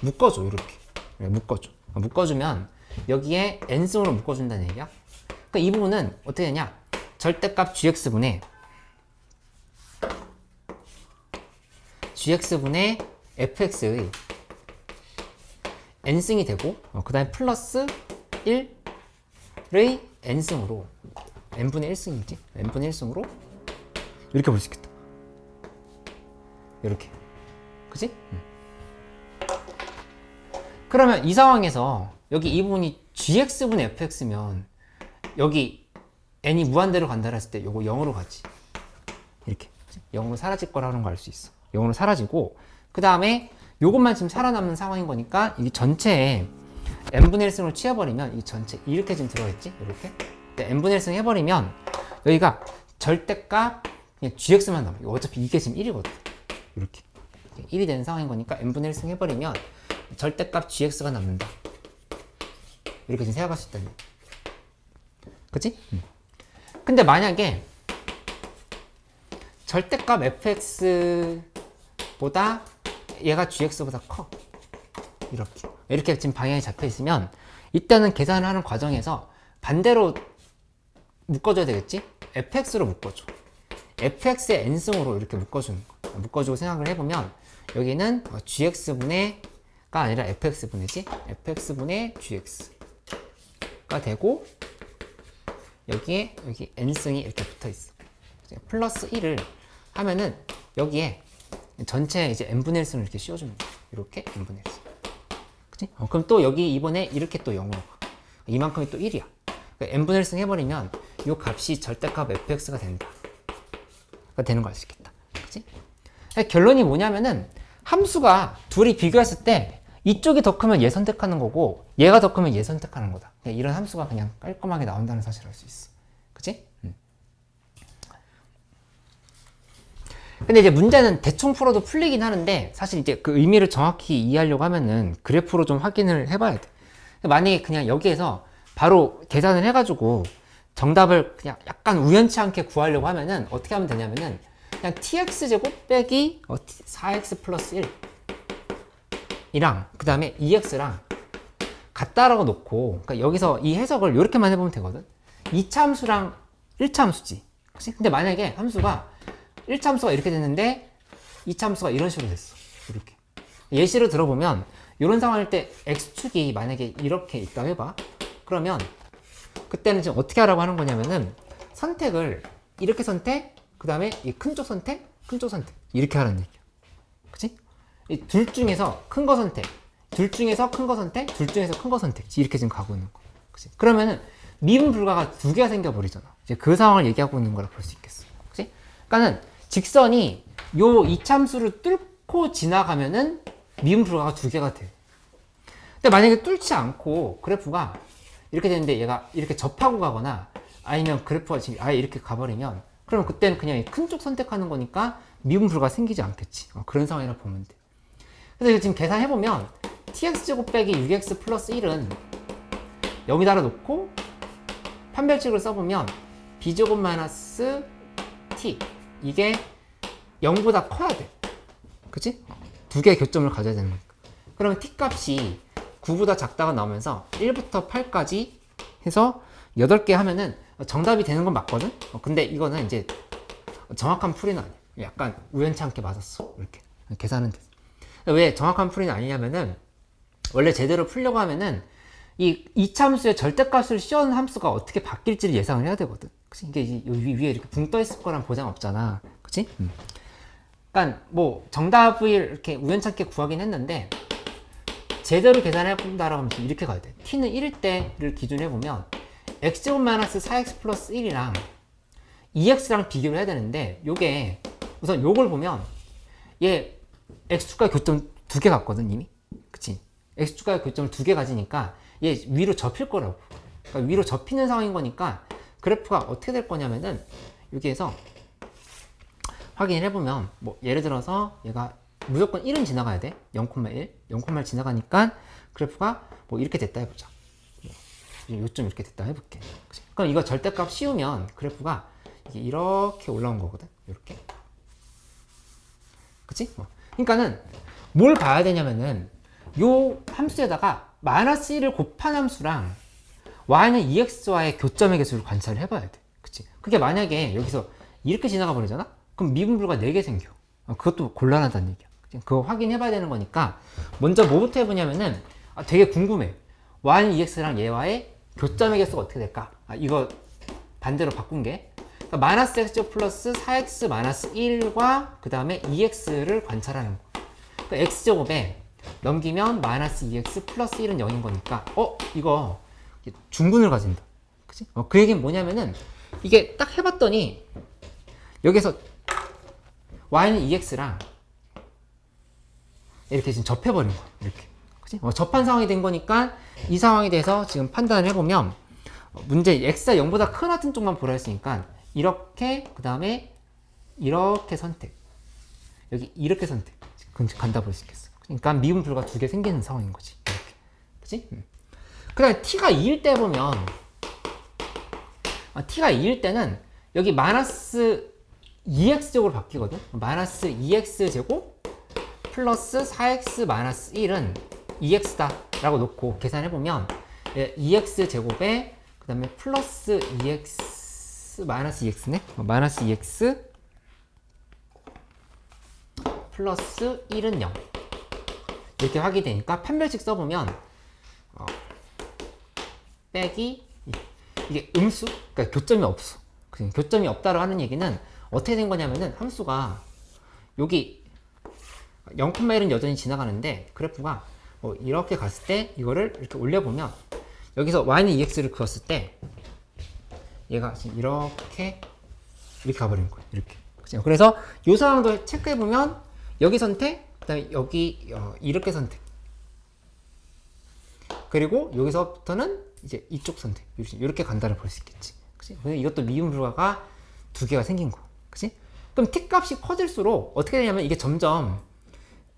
묶어줘. 이렇게 묶어줘. 묶어주면 여기에 n승으로 묶어준다는 얘기야. 그러니까 이 부분은 어떻게 되냐? 절대값 gx분의 fx의 n승이 되고, 그 다음에 플러스 1의 n승으로, n분의 1승이지? n분의 1승으로 이렇게 볼 수 있겠다. 이렇게. 그치? 그러면 이 상황에서 여기 이 부분이 gx분의 fx면 여기 n이 무한대로 간다 했을 때 요거 0으로 가지. 이렇게 0으로 사라질 거라는 걸 알 수 있어. 0으로 사라지고, 그 다음에 요것만 지금 살아남는 상황인 거니까 이 전체에 n분의 1승을 취해버리면 이 전체 이렇게 지금 들어있지? 이렇게. n분의 1승 해버리면 여기가 절대값 그냥 gx만 남아. 어차피 이게 지금 1이거든. 이렇게 1이 되는 상황인 거니까 n분의 1승 해버리면 절대값 gx가 남는다. 이렇게 지금 생각할 수 있다는 얘기. 그치? 근데 만약에 절대값 fx보다 얘가 gx보다 커. 이렇게 지금 방향이 잡혀 있으면 이때는 계산을 하는 과정에서 반대로 묶어줘야 되겠지? fx로 묶어줘. fx의 n승으로 이렇게 묶어주는 거. 묶어주고 생각을 해보면 여기는 gx분의가 아니라 fx분의지? fx분의 gx가 되고, 여기에 여기 n승이 이렇게 붙어 있어. 플러스 1을 하면은 여기에 전체 이제 n분의 1승을 이렇게 씌워주는 거야. 이렇게 n분의 1승. 그치? 그럼 또 여기 이번에 이렇게 또 0으로 가. 이만큼이 또 1이야. 그러니까 n분의 1승 해버리면 이 값이 절대값 fx가 된다. 가 되는 거 알 수 있겠다. 그치? 결론이 뭐냐면은 함수가 둘이 비교했을 때 이쪽이 더 크면 얘 선택하는 거고 얘가 더 크면 얘 선택하는 거다. 이런 함수가 그냥 깔끔하게 나온다는 사실을 알 수 있어. 그치? 근데 이제 문제는 대충 풀어도 풀리긴 하는데 사실 이제 그 의미를 정확히 이해하려고 하면은 그래프로 좀 확인을 해봐야 돼. 만약에 그냥 여기에서 바로 계산을 해가지고 정답을 그냥 약간 우연치 않게 구하려고 하면은 어떻게 하면 되냐면은 그냥 tx제곱 빼기 4x 플러스 1 이랑 그 다음에 2x랑 같다라고 놓고, 그러니까 여기서 이 해석을 이렇게만 해보면 되거든. 2차 함수랑 1차 함수지. 그치? 근데 만약에 함수가 1차 함수가 이렇게 됐는데 2차 함수가 이런 식으로 됐어. 이렇게. 예시를 들어보면 이런 상황일 때 x축이 만약에 이렇게 있다고 해봐. 그러면 그때는 지금 어떻게 하라고 하는 거냐면은 선택을 이렇게 선택, 그 다음에 이 큰 쪽 선택, 큰 쪽 선택 이렇게 하라는 얘기야. 그치? 이 둘 중에서 큰 거 선택, 둘 중에서 큰 거 선택, 둘 중에서 큰 거 선택 이렇게 지금 가고 있는 거. 그치? 그러면은 미분 불가가 두 개가 생겨버리잖아. 이제 그 상황을 얘기하고 있는 거라 볼 수 있겠어. 그치? 그러니까는 직선이 요 이참수를 뚫고 지나가면은 미분 불가가 두 개가 돼. 근데 만약에 뚫지 않고 그래프가 이렇게 되는데 얘가 이렇게 접하고 가거나 아니면 그래프가 지금 아예 이렇게 가버리면 그러면 그때는 그냥 큰 쪽 선택하는 거니까 미분 불가 생기지 않겠지. 그런 상황이라 보면 돼. 그래서 이거 지금 계산해보면 tx제곱 빼기 6x 플러스 1은 여기다가 놓고 판별식을 써보면 b제곱 마이너스 t 이게 0보다 커야 돼. 그치? 두 개의 교점을 가져야 되는 거니까. 그러면 t 값이 9보다 작다가 나오면서 1부터 8까지 해서 8개 하면은 정답이 되는 건 맞거든? 근데 이거는 이제 정확한 풀이는 아니야. 약간 우연찮게 맞았어. 이렇게. 계산은 됐어. 왜 정확한 풀이는 아니냐면은 원래 제대로 풀려고 하면은 이 이참수의 절대값을 씌워놓은 함수가 어떻게 바뀔지를 예상을 해야 되거든. 그치? 이게 위에 이렇게 붕 떠 있을 거란 보장 없잖아. 그치? 그러니까 뭐 정답을 이렇게 우연찮게 구하긴 했는데 제대로 계산해 본다라고 하면 이렇게 가야 돼. t는 1일 때를 기준으로 해보면 x제곱 마이너스 4x 플러스 1이랑 2x랑 비교를 해야 되는데 요게 우선 요걸 보면 얘 x축과의 교점 두 개 같거든 이미. 그치? x축과의 교점을 두 개 가지니까 얘 위로 접힐 거라고. 그러니까 위로 접히는 상황인 거니까 그래프가 어떻게 될 거냐면은 여기에서 확인을 해보면 뭐 예를 들어서 얘가 무조건 1은 지나가야 돼. 0,1 0,1 지나가니까 그래프가 뭐 이렇게 됐다 해보자. 요점 이렇게 됐다 해볼게. 그치? 그럼 이거 절대값 씌우면 그래프가 이게 이렇게 올라온 거거든. 이렇게. 그치? 그러니까는 뭘 봐야 되냐면은 요 함수에다가 마이너스 1을 곱한 함수랑 y는 2x와의 교점의 개수를 관찰을 해봐야 돼. 그치? 그게 만약에 여기서 이렇게 지나가 버리잖아? 그럼 미분불가 4개 생겨. 그것도 곤란하다는 얘기야. 그거 확인해봐야 되는 거니까 먼저 뭐부터 해보냐면은 되게 궁금해. y는 2x랑 얘와의 교점의 개수가 어떻게 될까? 이거 반대로 바꾼 게 그러니까 마이너스 x제곱 플러스 4x 마이너스 1과 그 다음에 2x를 관찰하는 거. 그러니까 x제곱에 넘기면 마이너스 2x 플러스 1은 0인 거니까 이거 중분을 가진다. 그치? 그 얘기는 뭐냐면은 이게 딱 해봤더니 여기서 y는 2x랑 이렇게 지금 접해버린 거야. 이렇게. 그치? 접한 상황이 된 거니까 이 상황에 대해서 지금 판단을 해보면 문제 x가 0보다 큰 같은 쪽만 보라 했으니까 이렇게 그 다음에 이렇게 선택 여기 이렇게 선택 간다 볼 수 있겠어. 그러니까 미분 불가 두 개 생기는 상황인 거지. 이렇게. 그치? 그 다음에 t가 2일 때 보면 t가 2일 때는 여기 마이너스 2x제곱으로 바뀌거든. 마이너스 2x제곱 플러스 4x 마이너스 1은 2x다 라고 놓고 계산해보면 2x제곱에 그 다음에 플러스 2x 마이너스 2x네? 마이너스 2x 플러스 1은 0 이렇게 하게 되니까 판별식 써보면 빼기 이게 음수? 그러니까 교점이 없어. 교점이 없다고 하는 얘기는 어떻게 된 거냐면은 함수가 여기 0,1은 여전히 지나가는데 그래프가 이렇게 갔을 때 이거를 이렇게 올려보면 여기서 y는 2x를 그었을 때 얘가 지금 이렇게 가버리는 거예요. 이렇게. 그래서 이 상황도 체크해보면 여기 선택, 그 다음에 여기 이렇게 선택 그리고 여기서부터는 이제 이쪽 선택 이렇게 간다를 볼 수 있겠지. 그치? 이것도 미분 불가가 두 개가 생긴 거. 그치? 그럼 t 값이 커질수록 어떻게 되냐면 이게 점점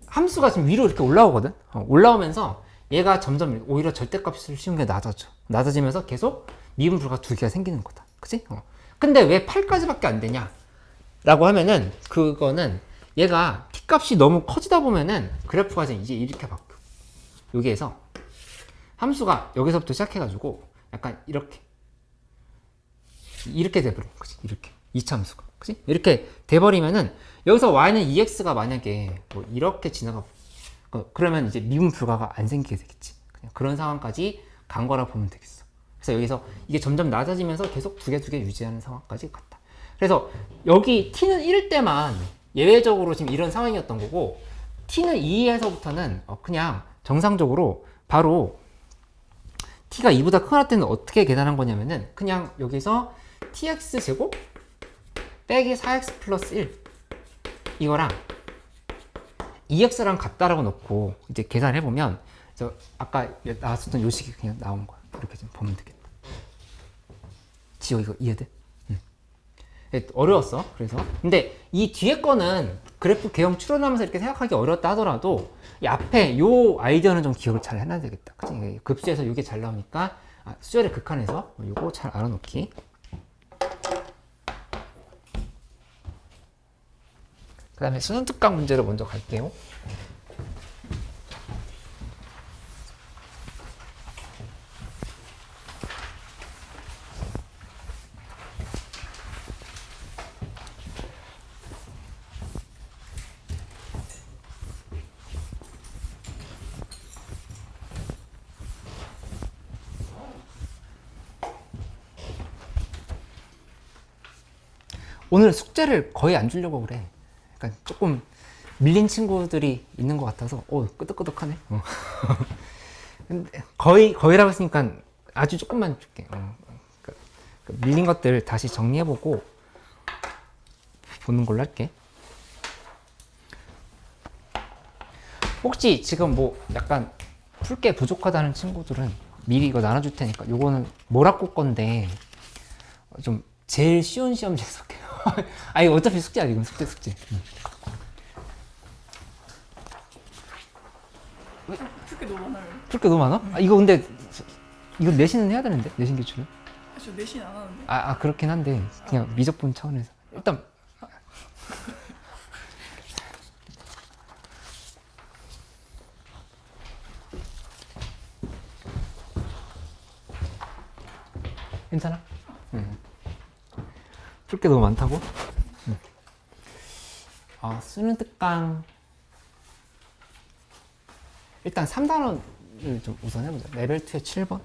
함수가 지금 위로 이렇게 올라오거든. 올라오면서 얘가 점점 오히려 절대값을 씌운 게 낮아지면서 계속 미분 불가 두 개가 생기는 거다. 그치? 근데 왜 8까지밖에 안 되냐? 라고 하면은 그거는 얘가 t 값이 너무 커지다 보면은 그래프가 이제 이렇게 바뀌어. 여기에서 함수가 여기서부터 시작해가지고 약간 이렇게 돼버리는 거지. 이렇게. 이차함수가. 그치? 이렇게 돼버리면은 여기서 y는 2x가 만약에 뭐 이렇게 지나가 그러면 이제 미분 불가가 안 생기게 되겠지. 그냥 그런 상황까지 간 거라 보면 되겠어. 그래서 여기서 이게 점점 낮아지면서 계속 두 개 유지하는 상황까지 갔다. 그래서 여기 t는 1일 때만 예외적으로 지금 이런 상황이었던 거고 t는 2에서부터는 그냥 정상적으로 바로 t가 2보다 크거나 때는 어떻게 계산한 거냐면은 그냥 여기서 tx 제곱 빼기 4x 플러스 1 이거랑 2x랑 같다라고 놓고 이제 계산해 보면 아까 나왔었던 요 식이 그냥 나온 거야. 이렇게 좀 보면 되겠다. 지호 이거 이해돼? 응. 어려웠어. 그래서 근데 이 뒤에 거는 그래프 개형 추론하면서 이렇게 생각하기 어렵다 하더라도 이 앞에 요 아이디어는 좀 기억을 잘 해놔야 되겠다. 그치? 급수에서 이게 잘 나오니까 수열의 극한에서 요거 잘 알아놓기. 그 다음에 수능 특강 문제로 먼저 갈게요. 오늘 숙제를 거의 안 주려고 그래. 그러니까 조금 밀린 친구들이 있는 것 같아서 끄덕끄덕하네. 근데 거의라고 했으니까 아주 조금만 줄게. 밀린 것들 다시 정리해보고 보는 걸로 할게. 혹시 지금 뭐 약간 풀 게 부족하다는 친구들은 미리 이거 나눠줄 테니까 요거는 모라코 건데 좀 제일 쉬운 시험지 해석해요. 아니 어차피 숙제야 이건 숙제. 풀게 너무 많아요. 풀 게 너무 많아? 이거 근데 이거 내신은 해야 되는데 내신 기출은? 저 내신 안 하는데. 그렇긴 한데 그냥 미적분 차원에서 일단 괜찮아? 풀 게 너무 많다고? 수능 특강 일단 3단원을 좀 우선 해보자. 레벨 2의 7번.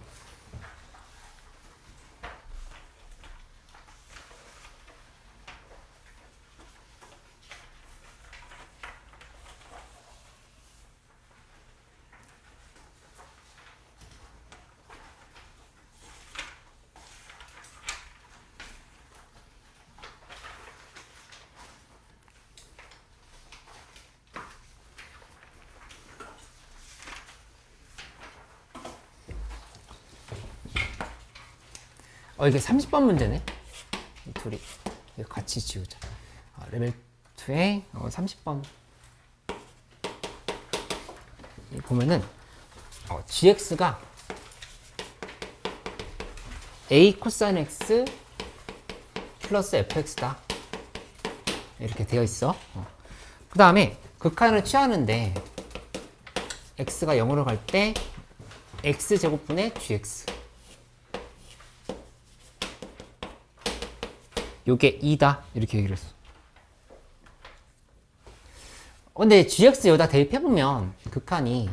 이게 30번 문제네. 이 둘이 이거 같이 지우자. 레벨 2에 30번 보면은 gx가 a 코사인 x 플러스 fx다 이렇게 되어 있어. 그 다음에 극한을 취하는데 x가 0으로 갈 때 x제곱분의 gx 요게 2다 이렇게 얘기를 했어. 근데 gx 여기다 대입해보면 극한이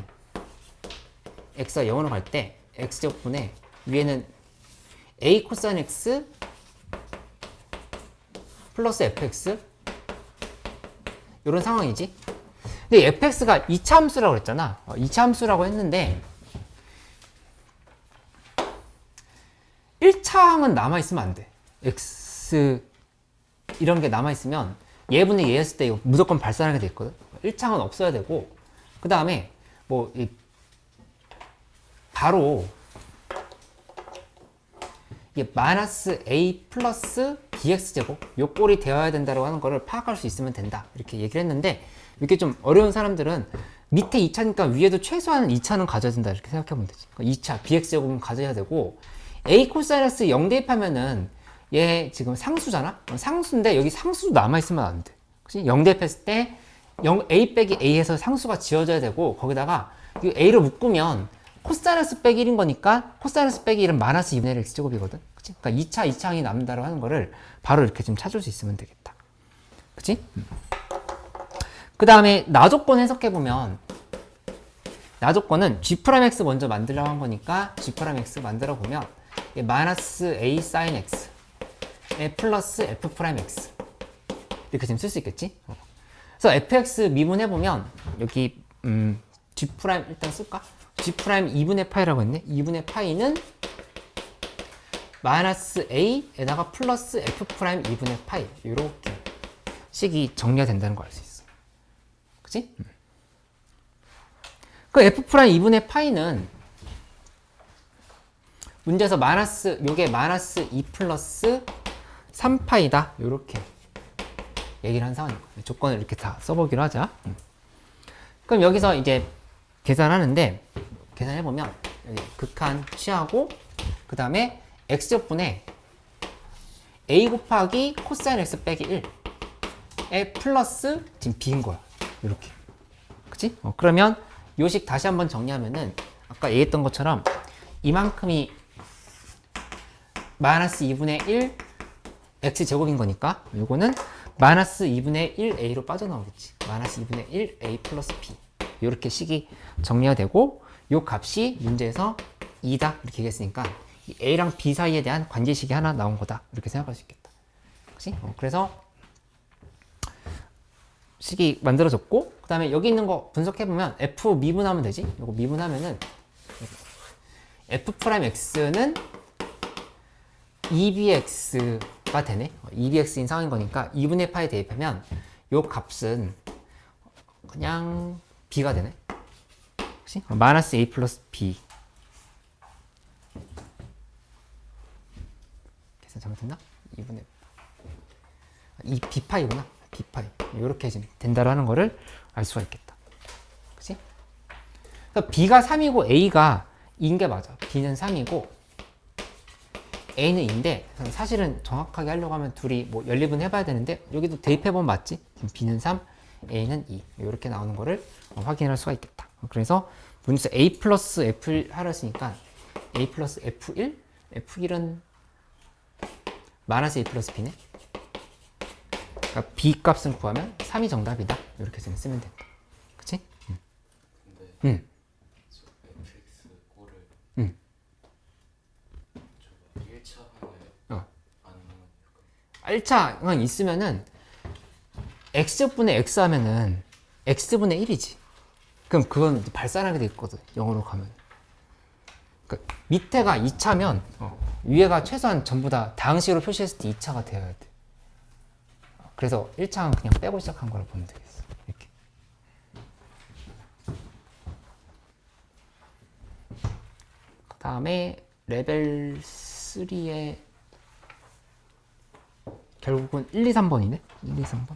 x가 0으로 갈 때 x제곱분의 위에는 a 코사인 x 플러스 fx 이런 상황이지. 근데 fx가 2차 함수라고 그랬잖아. 2차 함수라고 했는데 1차 항은 남아있으면 안 돼. x 이런 게 남아있으면 얘분의 얘 했을 때 이거 무조건 발산하게 돼 있거든. 1차항은 없어야 되고 그 다음에 뭐 바로 이게 마이너스 a 플러스 bx제곱 요 꼴이 되어야 된다고 하는 거를 파악할 수 있으면 된다 이렇게 얘기를 했는데 이렇게 좀 어려운 사람들은 밑에 2차니까 위에도 최소한 2차는 가져야 된다 이렇게 생각하면 되지. 2차 bx제곱은 가져야 되고 a 코사인스 0 대입하면은 얘 지금 상수잖아? 상수인데 여기 상수도 남아있으면 안 돼. 그치? 0 대입했을 때 a 빼기 a에서 상수가 지워져야 되고 거기다가 이 a로 묶으면 코사이너스 빼기 1인 거니까 코사이너스 빼기 1은 마이너스 2분의 1 x제곱이거든. 그치? 그러니까 2차, 2차항이 남는다고 하는 거를 바로 이렇게 좀 찾을 수 있으면 되겠다. 그치? 그 다음에 나조건 해석해보면 나조건은 g'x 먼저 만들려고 한 거니까 g'x 만들어 보면 마이너스 a sin x 플러스 f'x 이렇게 지금 쓸 수 있겠지? 그래서 fx 미분해보면 여기 g' 일단 쓸까? G 프라임 2분의 파이라고 했네. 2분의 파이는 마이너스 A에다가 플러스 F 프라임 2분의 파이 이렇게 식이 정리가 된다는 걸 알 수 있어. 그치? 그 F 프라임 2분의 파이는 문제에서 요게 마이너스 2 플러스 3파이다. 요렇게 얘기를 한 상황인 거야. 조건을 이렇게 다 써보기로 하자. 그럼 여기서 이제 계산하는데, 계산해보면, 여기 극한 취하고, 그 다음에 x제곱분에 a 곱하기 코사인 x 빼기 1에 플러스 지금 b인 거야. 이렇게. 그치? 그러면 요식 다시 한번 정리하면은, 아까 얘기했던 것처럼 이만큼이 마이너스 2분의 1 x제곱인 거니까, 요거는 마이너스 2분의 1a로 빠져나오겠지. 마이너스 2분의 1a 플러스 b. 이렇게 식이 정리가 되고, 요 값이 문제에서 2다. 이렇게 얘기했으니까, 이 a랑 b 사이에 대한 관계식이 하나 나온 거다. 이렇게 생각할 수 있겠다. 그치? 그래서, 식이 만들어졌고, 그 다음에 여기 있는 거 분석해보면, f 미분하면 되지? 요거 미분하면은, f 프라임 x는 2bx가 되네. 2bx인 상황인 거니까 2분의 파에 대입하면 요 값은 그냥 b가 되네. 그치? 마이너스 a 플러스 b. 계산 잘못했나? 2분의 이 b파이구나. b파이. 이렇게 지금 된다라는 거를 알 수가 있겠다. 그치? 그러니까 b가 3이고 a가 2인 게 맞아. b는 3이고 a는 2인데 사실은 정확하게 하려고 하면 둘이 뭐 연립은 해봐야 되는데 여기도 대입해보면 맞지? b는 3, a는 2 이렇게 나오는 거를 확인할 수가 있겠다. 그래서 문제에서 a 플러스 f1 하라 했으니까 a 플러스 f1? f1은 마이너스 a 플러스 b네. 그러니까 b 값을 구하면 3이 정답이다. 이렇게 쓰면 된다. 그치? 근데 fx 꼴을 1차 하나요? 아니면 1차가 있으면은 x분의 x 하면은 x분의 1이지. 그럼 그건 발산하게 돼 있거든. 영어로 가면. 그러니까 밑에가 2차면 위에가 최소한 전부 다 다항식으로 표시했을 때 2차가 되어야 돼. 그래서 1차는 그냥 빼고 시작한 거라 보면 되겠어. 이렇게. 그 다음에 레벨 3에 결국은 1, 2, 3번이네? 1, 2, 3번.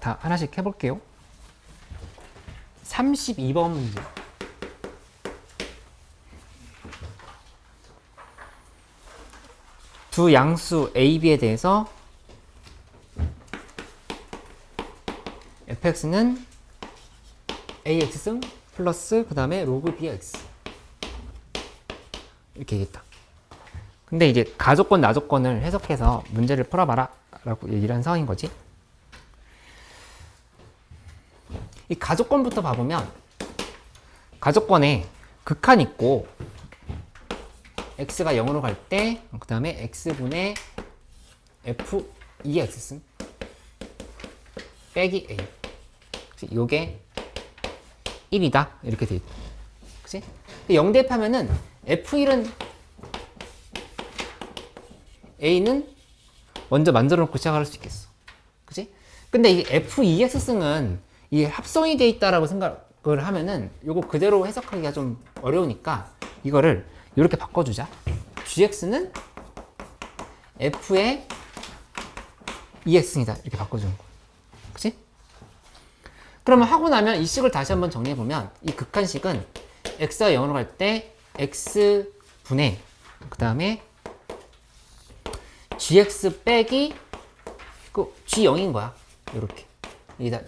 다 하나씩 해볼게요. 32번 문제. 두 양수 a, b에 대해서 fx는 ax승 플러스 그 다음에 로그 bx 이렇게 얘기했다. 근데 이제 가조건 나조건을 해석해서 문제를 풀어봐라 라고 얘기를 한 상황인 거지. 이 가조건부터 봐보면 가조건에 극한 있고 x가 0으로 갈 때 그 다음에 x분의 f 2x승 빼기 a 요게 1이다 이렇게 돼 있다. 그치? 0 대입하면은 f1은 a는 먼저 만들어 놓고 시작할 수 있겠어. 그치? 근데 이 f2x승은 이게 합성이 돼 있다라고 생각을 하면은 요거 그대로 해석하기가 좀 어려우니까 이거를 이렇게 바꿔주자. gx는 f의 2x승이다 이렇게 바꿔주는 거야. 그치? 그러면 하고 나면 이 식을 다시 한번 정리해보면 이 극한식은 x가 0으로 갈 때 x분의 그 다음에 gx 빼기 그 g0인 거야. 이렇게 여기다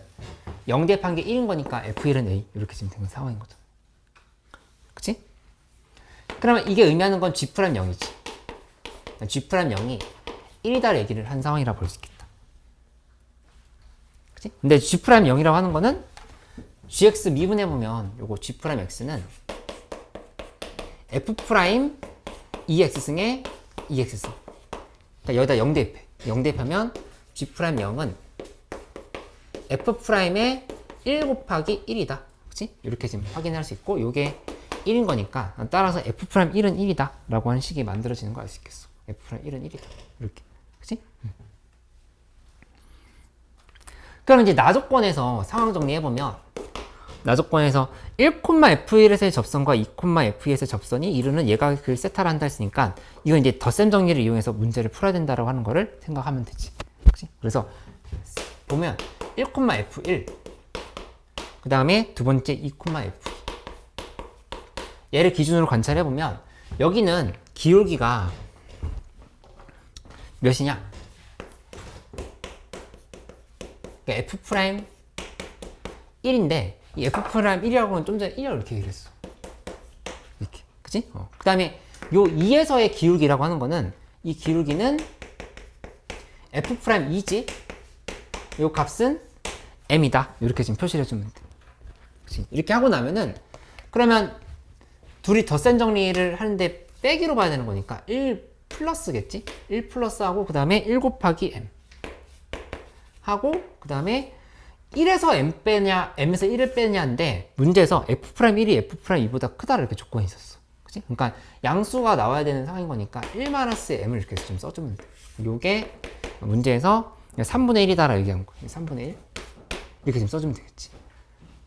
0 대입한 게 1인 거니까 f1은 a 이렇게 지금 된 상황인 거죠. 그치? 그러면 이게 의미하는 건 g'0이지. g'0이 1이다 얘기를 한 상황이라 볼 수 있겠다. 그치? 근데 g'0이라고 하는 거는 gx 미분해보면 요거 g'x는 f' 2x승의 2x승. 그러니까 여기다 0 대입해. 0 대입하면 G'0은 F'의 1 곱하기 1이다. 그치? 이렇게 지금 확인할 수 있고, 요게 1인 거니까, 따라서 F'1은 1이다. 라고 하는 식이 만들어지는 거 알 수 있겠어. F'1은 1이다. 이렇게. 그치? 그럼 이제 나조건에서 상황 정리해보면, 나조건에서 1,F1에서의 접선과 2,F2에서의 접선이 이루는 예각을 세타를 한다 했으니까, 이건 이제 덧셈 정리를 이용해서 문제를 풀어야 된다고 하는 거를 생각하면 되지. 그치? 그래서, 보면, 1,F1, 그 다음에 두 번째 2,F2. 얘를 기준으로 관찰해보면, 여기는 기울기가 몇이냐? 그러니까 F'1인데, 이 F'1이라고는 좀 전에 1이라고 이렇게 얘기를 했어. 이렇게. 그치? 그 다음에 요 2에서의 기울기라고 하는 거는, 이 기울기는 F'2지? 요 값은 m이다. 이렇게 지금 표시를 해주면 돼. 그치? 이렇게 하고 나면은, 그러면 둘이 덧셈 정리를 하는데 빼기로 봐야 되는 거니까 1 플러스겠지? 1 플러스하고 그 다음에 1 곱하기 m 하고 그 다음에 1에서 m 빼냐, m에서 1을 빼냐인데 문제에서 F'1이 F'2보다 크다 이렇게 조건이 있었어. 그치? 그러니까 양수가 나와야 되는 상황인 거니까 1-m을 이렇게 좀 써주면 돼. 요게 문제에서 3분의 1이다라고 얘기한 거. 3분의 1 이렇게 좀 써주면 되겠지.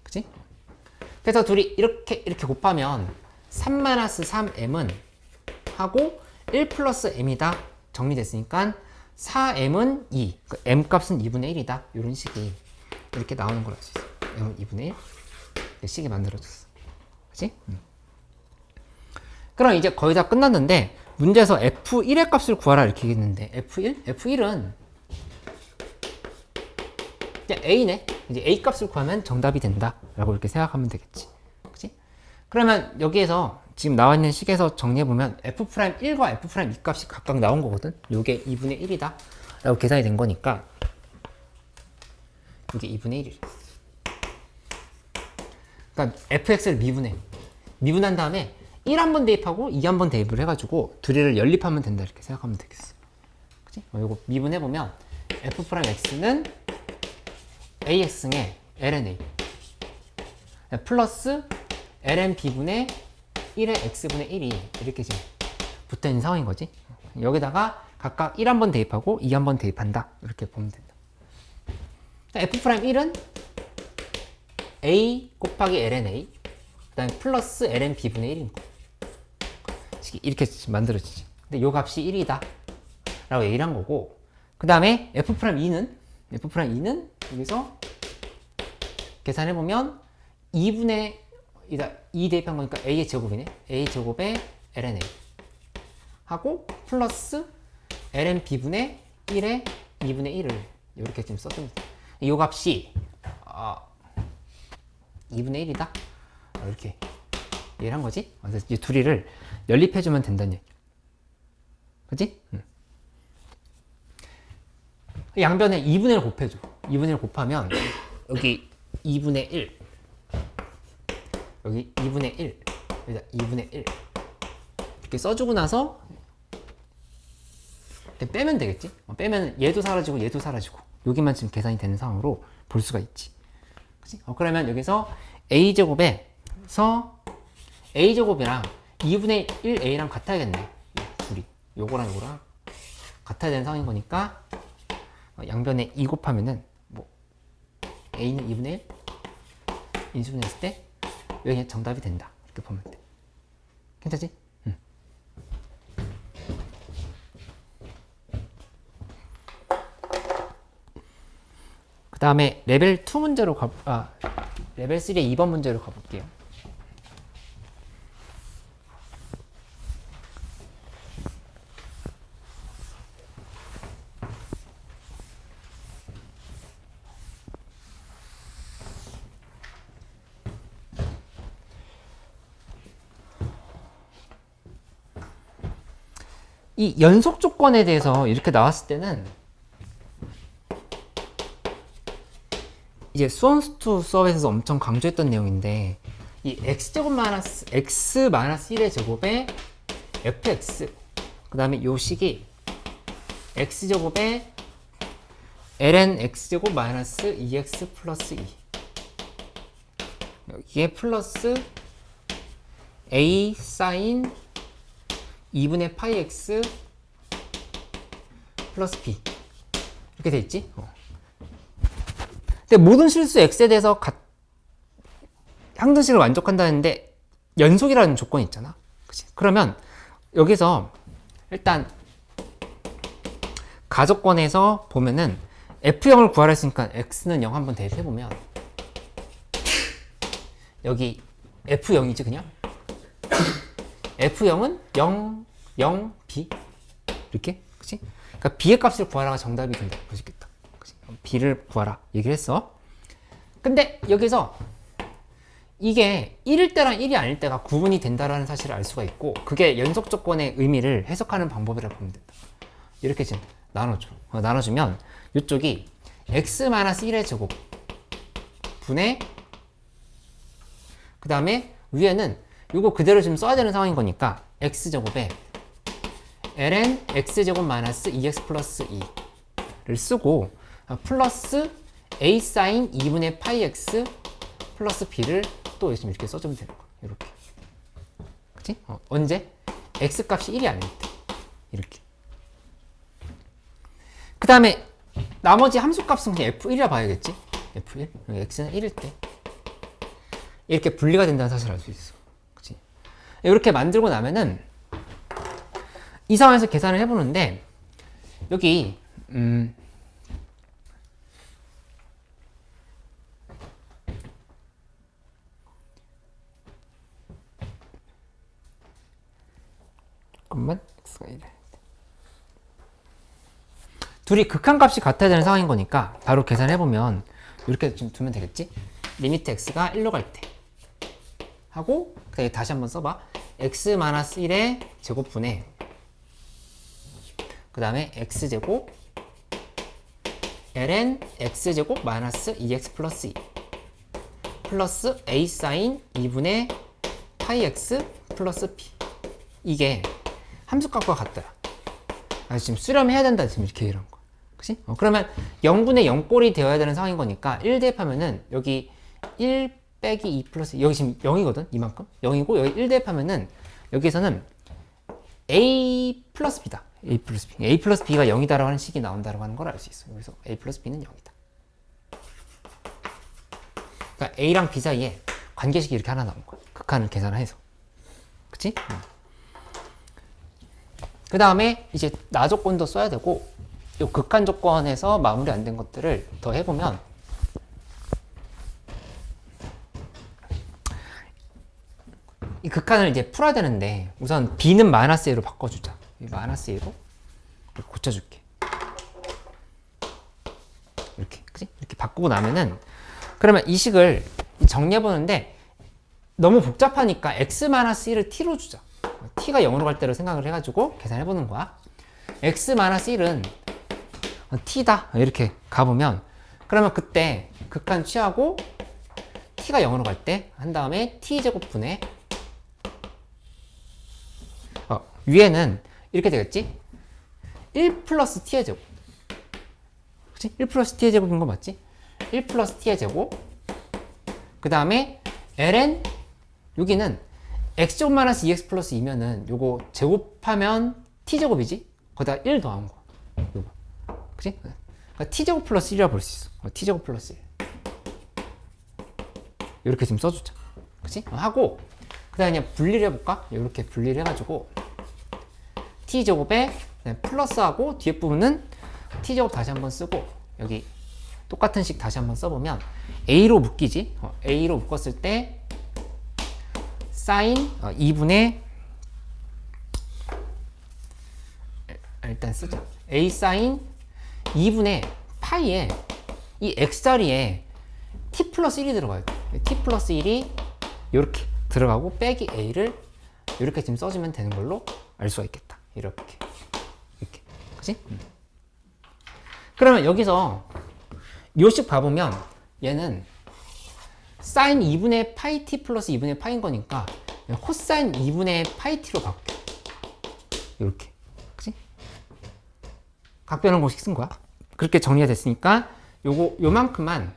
그치? 그래서 둘이 이렇게 곱하면 3-3m은 하고 1 플러스 m이다 정리됐으니까 4m은 2, 그 m 값은 2분의 1이다. 이런 식이 이렇게 나오는 걸 알 수 있어. m은 2분의 1 이렇게 식이 만들어졌어. 그치? 그럼 이제 거의 다 끝났는데 문제에서 f1의 값을 구하라 이렇게 얘기했는데 f1? f1은 그냥 a네. 이제 a 값을 구하면 정답이 된다 라고 이렇게 생각하면 되겠지. 그치? 그러면 여기에서 지금 나와 있는 식에서 정리해보면 F'1과 F'2 값이 각각 나온 거거든. 요게 2분의 1이다 라고 계산이 된 거니까 이게 2분의 1이래. 그러니까 fx를 미분한 다음에 1 한 번 대입하고 2 한 번 대입을 해가지고 둘이를 연립하면 된다 이렇게 생각하면 되겠어. 그치? 요거 미분해보면 F'X는 AX승의 ln A 플러스 ln B분의 1의 X분의 1이 이렇게 지금 붙어있는 상황인 거지. 여기다가 각각 1 한 번 대입하고 2 한 번 대입한다 이렇게 보면 된다. F'1은 A 곱하기 ln A 그 다음에 플러스 ln B분의 1인 거 이렇게 만들어지지. 근데 요 값이 1이다 라고 얘기를 한 거고, 그 다음에 F'2는 여기서 계산해보면 2분의 2 대입한 거니까 A의 제곱이네. A 제곱에 ln A 하고 플러스 ln B분의 1에 2분의 1을 이렇게 지금 써줍니다. 이 값이 2분의 1이다 이렇게 얘기를 한 거지. 그래서 이 둘이를 연립해주면 된다는 얘기. 그치? 양변에 2분의 1을 곱해줘. 2분의 1을 곱하면 여기 2분의 1 여기 2분의 1 여기다 2분의 1 이렇게 써주고 나서 이렇게 빼면 되겠지? 빼면 얘도 사라지고 얘도 사라지고 여기만 지금 계산이 되는 상황으로 볼 수가 있지. 그치? 그러면 여기서 A제곱에서 A제곱이랑 2분의 1A랑 같아야겠네. 둘이 요거랑 요거랑 같아야 되는 상황인 거니까 양변에 2 곱하면은 뭐 A는 2분의 1 인수분해했을 때 여기 정답이 된다 이렇게 보면 돼. 괜찮지? 그 다음에 레벨 2 문제로 레벨 3의 2번 문제로 가볼게요. 이 연속 조건에 대해서 이렇게 나왔을 때는 이제 수원수투 수업에서 엄청 강조했던 내용인데 이 x제곱 마이너스 x 마이너스 1의 제곱에 fx 그 다음에 요 식이 x제곱에 ln x제곱 마이너스 2x 플러스 2 여기에 플러스 a 사인 2분의 파이 x 플러스 b 이렇게 돼 있지? 근데 모든 실수 x에 대해서 항등식을 만족한다는데 연속이라는 조건이 있잖아. 그치? 그러면 여기서 일단 가조건에서 보면은 f0을 구하라 했으니까 x는 0 한번 대입해보면 여기 f0이지 그냥? f0은 0, 0, b 이렇게? 그치? 그러니까 b의 값을 구하라가 정답이 된다. 볼 수 있겠다. 그치? b를 구하라 얘기를 했어. 근데 여기서 이게 1일 때랑 1이 아닐 때가 구분이 된다라는 사실을 알 수가 있고 그게 연속 조건의 의미를 해석하는 방법이라고 보면 된다. 이렇게 지금 나눠줘. 나눠주면 이쪽이 x-1의 제곱 분의 그 다음에 위에는 이거 그대로 지금 써야 되는 상황인 거니까 x제곱에 ln x제곱 마이너스 2x 플러스 2를 쓰고 플러스 a 사인 2분의 파이 x 플러스 b를 또 지금 이렇게 써주면 되는 거야. 이렇게. 그치? 언제? x 값이 1이 아닐 때. 이렇게. 그 다음에 나머지 함수 값은 그냥 f1이라 봐야겠지? f1. 여기 x는 1일 때. 이렇게 분리가 된다는 사실을 알 수 있어. 그치? 이렇게 만들고 나면은 이 상황에서 계산을 해보는데 여기 잠깐만 x가 1에 둘이 극한값이 같아야 되는 상황인 거니까 바로 계산해보면 이렇게 좀 두면 되겠지? 리미트 x가 1로 갈 때 하고 그다음에 다시 한번 써봐. x-1의 제곱분의 그 다음에 x제곱 ln x제곱 마이너스 2x 플러스 2 플러스 a 사인 2분의 파이 x 플러스 b 이게 함수값과 같더라. 지금 수렴해야 된다 지금 이렇게 이런 거. 그치? 그러면 0분의 0꼴이 되어야 되는 상황인 거니까 1 대입하면은 여기 1 빼기 2 플러스 여기 지금 0이거든 이만큼 0이고 여기 1 대입하면은 여기서는 a 플러스 b다. a 플러스 b. a 플러스 b가 0이다라고 하는 식이 나온다라고 하는 걸 알 수 있어. 여기서 a 플러스 b는 0이다. 그러니까 a랑 b 사이에 관계식이 이렇게 하나 나온 거야. 극한을 계산해서. 그치? 그 다음에 이제 나 조건도 써야 되고 이 극한 조건에서 마무리 안 된 것들을 더 해보면 이 극한을 이제 풀어야 되는데 우선 b는 마이너스 a로 바꿔주자. 마이너스 a로 이렇게 고쳐줄게. 이렇게 그치? 이렇게 바꾸고 나면은 그러면 이 식을 정리해보는데 너무 복잡하니까 x-1을 t로 주자. t가 0으로 갈 때로 생각을 해가지고 계산해보는 거야. x-1은 t다 이렇게 가보면 그러면 그때 극한 취하고 t가 0으로 갈 때 한 다음에 t제곱분의 위에는 이렇게 되겠지? 1 플러스 t의 제곱 그치? 1 플러스 t의 제곱인 거 맞지? 1 플러스 t의 제곱 그 다음에 ln 여기는 x제곱 마이너스 2x 플러스 2면은 요거 제곱하면 t제곱이지? 거기다 1 더한 거 요거 그치? 그러니까 t제곱 플러스 1이라 볼 수 있어. t제곱 플러스 1 이렇게 지금 써주자. 그치? 하고 그 다음에 그냥 분리를 해볼까? 이렇게 분리를 해가지고 t제곱에 플러스하고 뒤에 부분은 t제곱 다시 한번 쓰고 여기 똑같은 식 다시 한번 써보면 a로 묶이지? a로 묶었을 때 사인 2분의 일단 쓰자. a 사인 2분의 파이에 이 x자리에 t 플러스 1이 들어가요. t 플러스 1이 이렇게 들어가고 빼기 a를 이렇게 지금 써주면 되는 걸로 알 수가 있겠다. 이렇게 그치? 그러면 여기서 요식 봐보면 얘는 사인 2분의 파이 t 플러스 2분의 파이인 거니까 코사인 2분의 파이 t로 바뀌어. 이렇게 그치? 각변환 공식 쓴 거야. 그렇게 정리가 됐으니까 요만큼만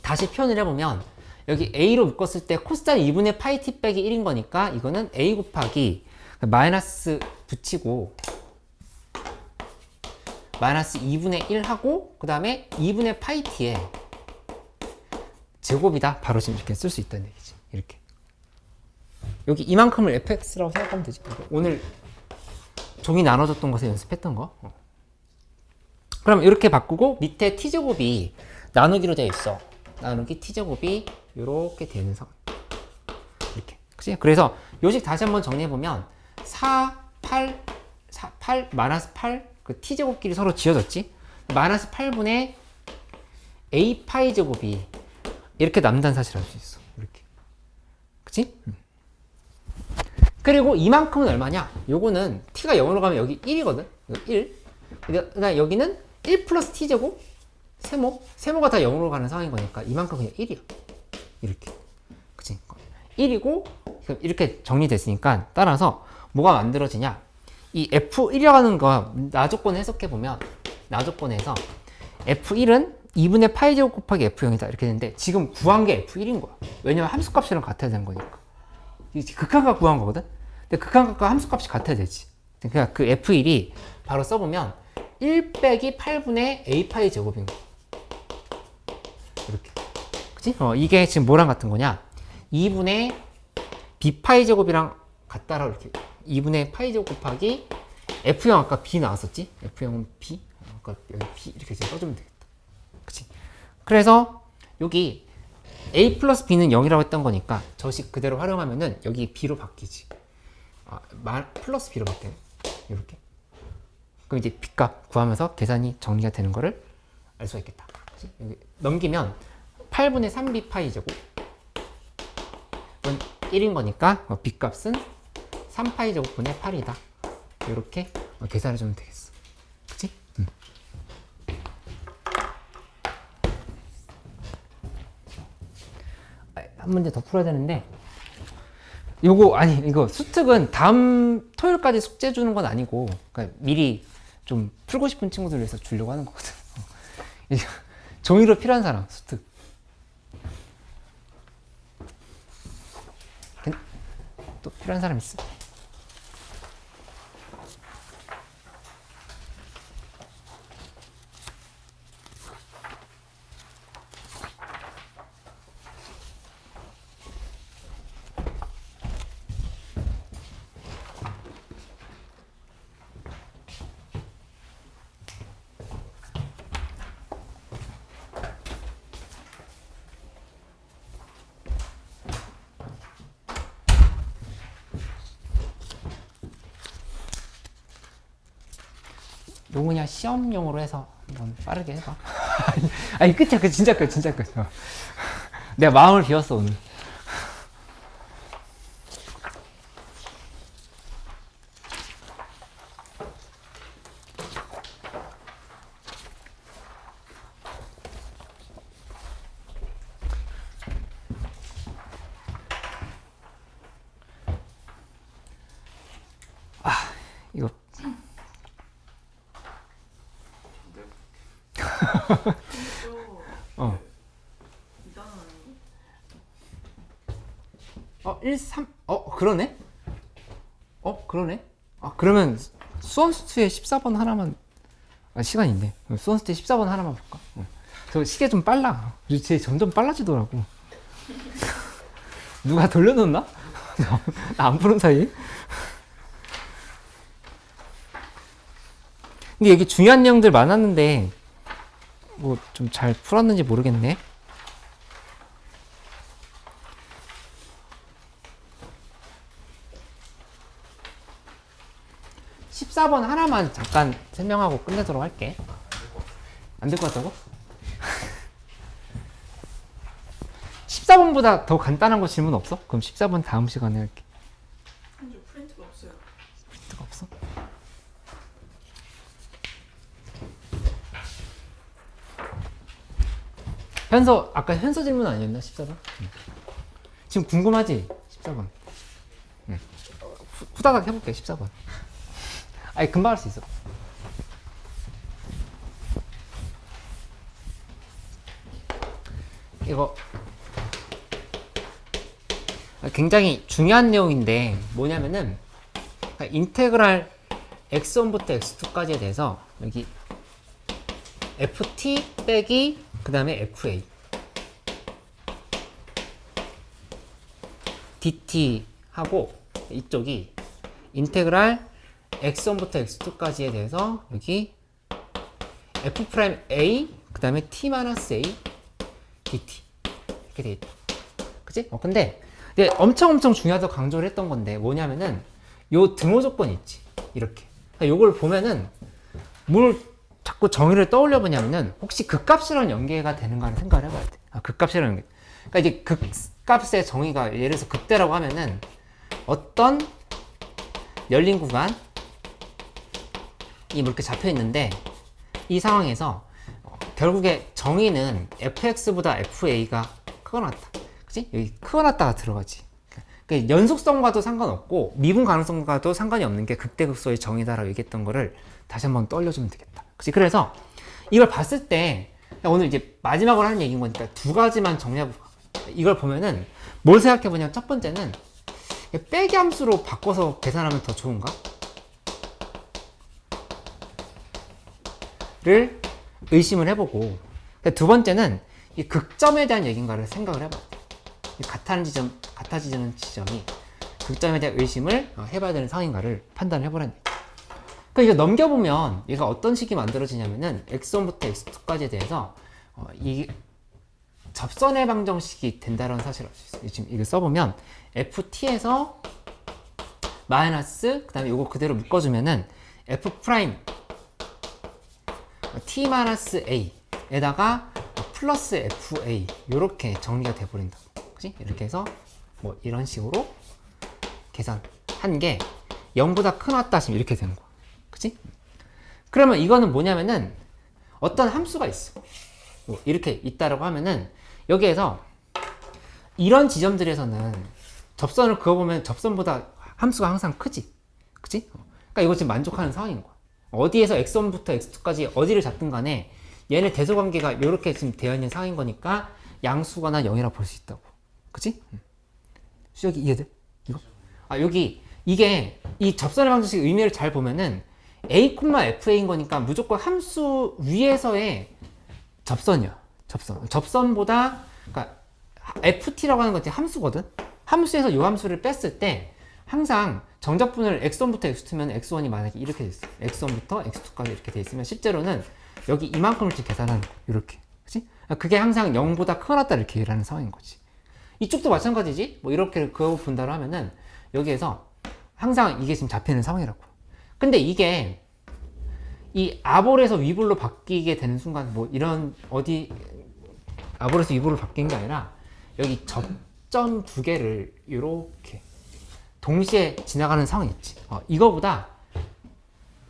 다시 표현을 해보면 여기 a로 묶었을 때 코사인 2분의 파이 t 빼기 1인 거니까 이거는 a 곱하기 마이너스 붙이고 마이너스 2분의 1 하고 그 다음에 2분의 파이 t의 제곱이다. 바로 지금 이렇게 쓸 수 있다는 얘기지. 이렇게 여기 이만큼을 fx라고 생각하면 되지. 오늘 종이 나눠줬던 것에 연습했던 거. 그럼 이렇게 바꾸고 밑에 t제곱이 나누기로 되어 있어. 나누기 t제곱이 이렇게 되는 상황. 이렇게. 그치? 그래서 요식 다시 한번 정리해보면 4, 8, 8, 마이너스 8 그 t제곱끼리 서로 지어졌지? 마이너스 8분의 a 파이 제곱이 이렇게 남다는 사실을 알 수 있어. 이렇게. 그치? 그리고 이만큼은 얼마냐? 요거는 t가 0으로 가면 여기 1이거든? 1. 그다음 여기는 1 플러스 t제곱? 세모가 다 0으로 가는 상황인 거니까 이만큼 그냥 1이야. 이렇게. 그치? 1이고, 이렇게 정리됐으니까 따라서 뭐가 만들어지냐? 이 F1이라는 거 나조건 해석해보면, 나조건에서 F1은 2분의 파이 제곱 곱하기 F0이다. 이렇게 되는데, 지금 구한 게 F1인 거야. 왜냐면 함수값이랑 같아야 되는 거니까. 극한값 구한 거거든? 근데 극한값과 함수값이 같아야 되지. 그러니까 그 F1이 바로 써보면 1 빼기 8분의 a 파이 제곱인 거야. 이렇게. 그치? 이게 지금 뭐랑 같은 거냐? 2분의 b 파이 제곱이랑 같다라고 이렇게. 2분의 파이 제곱 곱하기 F0 아까 B 나왔었지? F0은 B? 아까 여기 B 이렇게 지금 써주면 되겠다. 그치? 그래서 여기 A 플러스 B는 0이라고 했던 거니까 저식 그대로 활용하면은 여기 B로 바뀌지. 플러스 B로 바뀌네. 이렇게. 그럼 이제 B값 구하면서 계산이 정리가 되는 거를 알 수가 있겠다. 그치? 여기 넘기면 8분의 3B 파이 제곱 이건 1인 거니까 B값은 3파이 제곱분의 8이다. 이렇게 계산해주면 되겠어. 그치? 한 문제 더 풀어야 되는데 이거 수특은 다음 토요일까지 숙제 주는 건 아니고 그러니까 미리 좀 풀고 싶은 친구들 위해서 주려고 하는 거거든. 종이로 필요한 사람 수특 또 필요한 사람 있어? 요 그냥 시험용으로 해서 한번 빠르게 해봐. 아니 끝이야. 진짜 끝. 내가 마음을 비웠어 오늘. 이거 어. 1, 3, 그러네? 그러네? 그러면 수원수투의 14번 하나만, 시간 있네. 수원수투의 14번 하나만 볼까? 저 시계 좀 빨라. 쟤 점점 빨라지더라고. 누가 돌려놓나? 나 안 푸는 사이에? 근데 여기 중요한 내용들 많았는데, 뭐 좀 잘 풀었는지 모르겠네. (14번) 하나만 잠깐 설명하고 끝내도록 할게. 안 될 것 같다고? 14번보다 더 간단한 거 질문 없어? 그럼 14번 다음 시간에 할게. 프린트가 없어요. 프린트가 없어? 아까 현서 질문 아니었나? 14번? 지금 궁금하지? 14번. 후다닥 해볼게, 14번. 아니, 금방 할 수 있어. 이거 굉장히 중요한 내용인데 뭐냐면은 인테그랄 x1부터 x2까지에 대해서 여기 ft 빼기 그 다음에 fa dt 하고 이쪽이 인테그랄 x1부터 x2까지에 대해서 여기 f'a 그 다음에 t-a dt 이렇게 돼 있다. 그치? 근데 엄청 중요하다고 강조를 했던 건데 뭐냐면은 요 등호 조건이 있지. 이렇게. 요걸 보면은 뭘 자꾸 정의를 떠올려 보냐면은 혹시 극값이랑 연계가 되는가를 생각을 해봐야 돼. 극값이랑 연계. 그러니까 이제 극값의 정의가 예를 들어서 극대라고 하면은 어떤 열린 구간이 뭐 이렇게 잡혀 있는데 이 상황에서 결국에 정의는 fx보다 fa가 크거나 같다. 그치? 여기 크거나 같다가 들어가지. 그러니까 연속성과도 상관없고 미분 가능성과도 상관이 없는 게 극대극소의 정의다라고 얘기했던 거를 다시 한번 떠올려주면 되겠다. 그치? 그래서 이걸 봤을 때 오늘 이제 마지막으로 하는 얘기인 거니까 두 가지만 정리하고 이걸 보면은 뭘 생각해 보냐면 첫 번째는 빼기 함수로 바꿔서 계산하면 더 좋은가? 를 의심을 해보고 두 번째는 이 극점에 대한 얘기인가를 생각을 해봐야 돼. 같아지는 지점이 극점에 대한 의심을 해봐야 되는 상황인가를 판단을 해보라는 얘기. 그러니까 이거 넘겨보면 얘가 어떤 식이 만들어지냐면은 x1부터 x2까지에 대해서 이 접선의 방정식이 된다는 사실을 알 수 있어요. 지금 이거 써보면 ft에서 마이너스 그 다음에 이거 그대로 묶어주면은 f 프라임 t-a 에다가 플러스 fa 이렇게 정리가 돼버린다. 그치? 이렇게 해서 뭐 이런 식으로 계산한 게 0보다 큰 왔다 하시면 이렇게 되는 거야. 그치? 그러면 이거는 뭐냐면은 어떤 함수가 있어. 뭐 이렇게 있다라고 하면은 여기에서 이런 지점들에서는 접선을 그어보면 접선보다 함수가 항상 크지. 그치? 그러니까 이거 지금 만족하는 상황인 거야. 어디에서 x1부터 x2까지 어디를 잡든 간에 얘네 대소관계가 이렇게 지금 되어 있는 상황인 거니까 양수거나 0이라고 볼 수 있다고. 그치? 수혁이 이해돼? 이거? 여기 이게 이 접선의 방정식 의미를 잘 보면은 a, fa인 거니까 무조건 함수 위에서의 접선이야. 접선보다 그러니까 ft라고 하는 건 함수거든. 함수에서 이 함수를 뺐을 때 항상 정적분을 x1부터 x2면 x1이 만약에 이렇게 돼 있어. x1부터 x2까지 이렇게 돼 있으면 실제로는 여기 이만큼을 지금 계산하는 거야. 이렇게. 그치? 그게 항상 0보다 크거나 이렇게 일하는 상황인 거지. 이쪽도 마찬가지지? 뭐 이렇게 그거 본다로 하면은 여기에서 항상 이게 지금 잡히는 상황이라고. 근데 이게 이 아볼에서 위볼로 바뀌게 되는 순간 뭐 이런 어디 아볼에서 위볼로 바뀐 게 아니라 여기 접점 두 개를 이렇게 동시에 지나가는 상황이 있지. 이거보다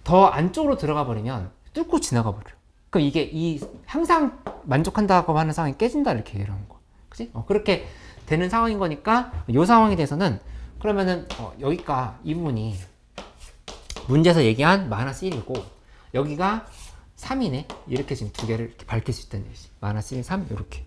더 안쪽으로 들어가 버리면 뚫고 지나가 버려. 그럼 이게 이 항상 만족한다고 하는 상황이 깨진다 이렇게 얘기하는 거야. 그치? 그렇게 되는 상황인 거니까 이 상황에 대해서는 그러면은 여기가 이 부분이 문제에서 얘기한 마이너스 1이고 여기가 3이네. 이렇게 지금 두 개를 이렇게 밝힐 수 있다는 얘기지. 마이너스 1, 3 이렇게.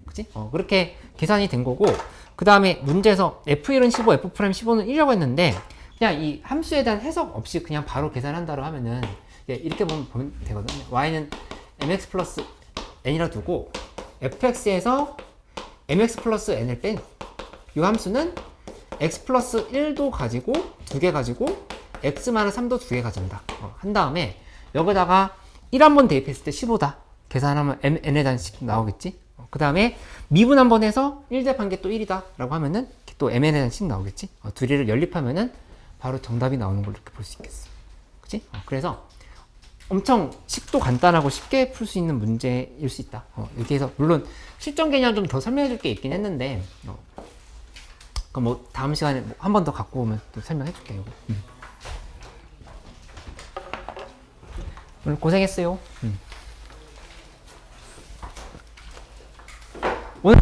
그치? 그렇게 계산이 된 거고 그 다음에 문제에서 f1은 15, f'15는 1이라고 했는데 그냥 이 함수에 대한 해석 없이 그냥 바로 계산한다고 하면은 이렇게 보면 되거든요. y는 mx 플러스 n이라 두고 fx에서 mx 플러스 n을 뺀 이 함수는 x 플러스 1도 가지고 두 개 가지고 x 마이너스 3도 두 개 가진다. 한 다음에 여기다가 1 한번 대입했을 때 15다. 계산하면 n에 대한 식 나오겠지. 그 다음에 미분 한번 해서 1 대입한 게 또 1이다 라고 하면은 또 mn에 대한 식 나오겠지. 두 개를 연립하면은 바로 정답이 나오는 걸 이렇게 볼 수 있겠어. 그치? 그래서 엄청 식도 간단하고 쉽게 풀 수 있는 문제일 수 있다. 이렇게 해서 물론 실전 개념 좀 더 설명해 줄 게 있긴 했는데 그럼 뭐 다음 시간에 뭐 한 번 더 갖고 오면 또 설명해 줄게요. 오늘 고생했어요. 오늘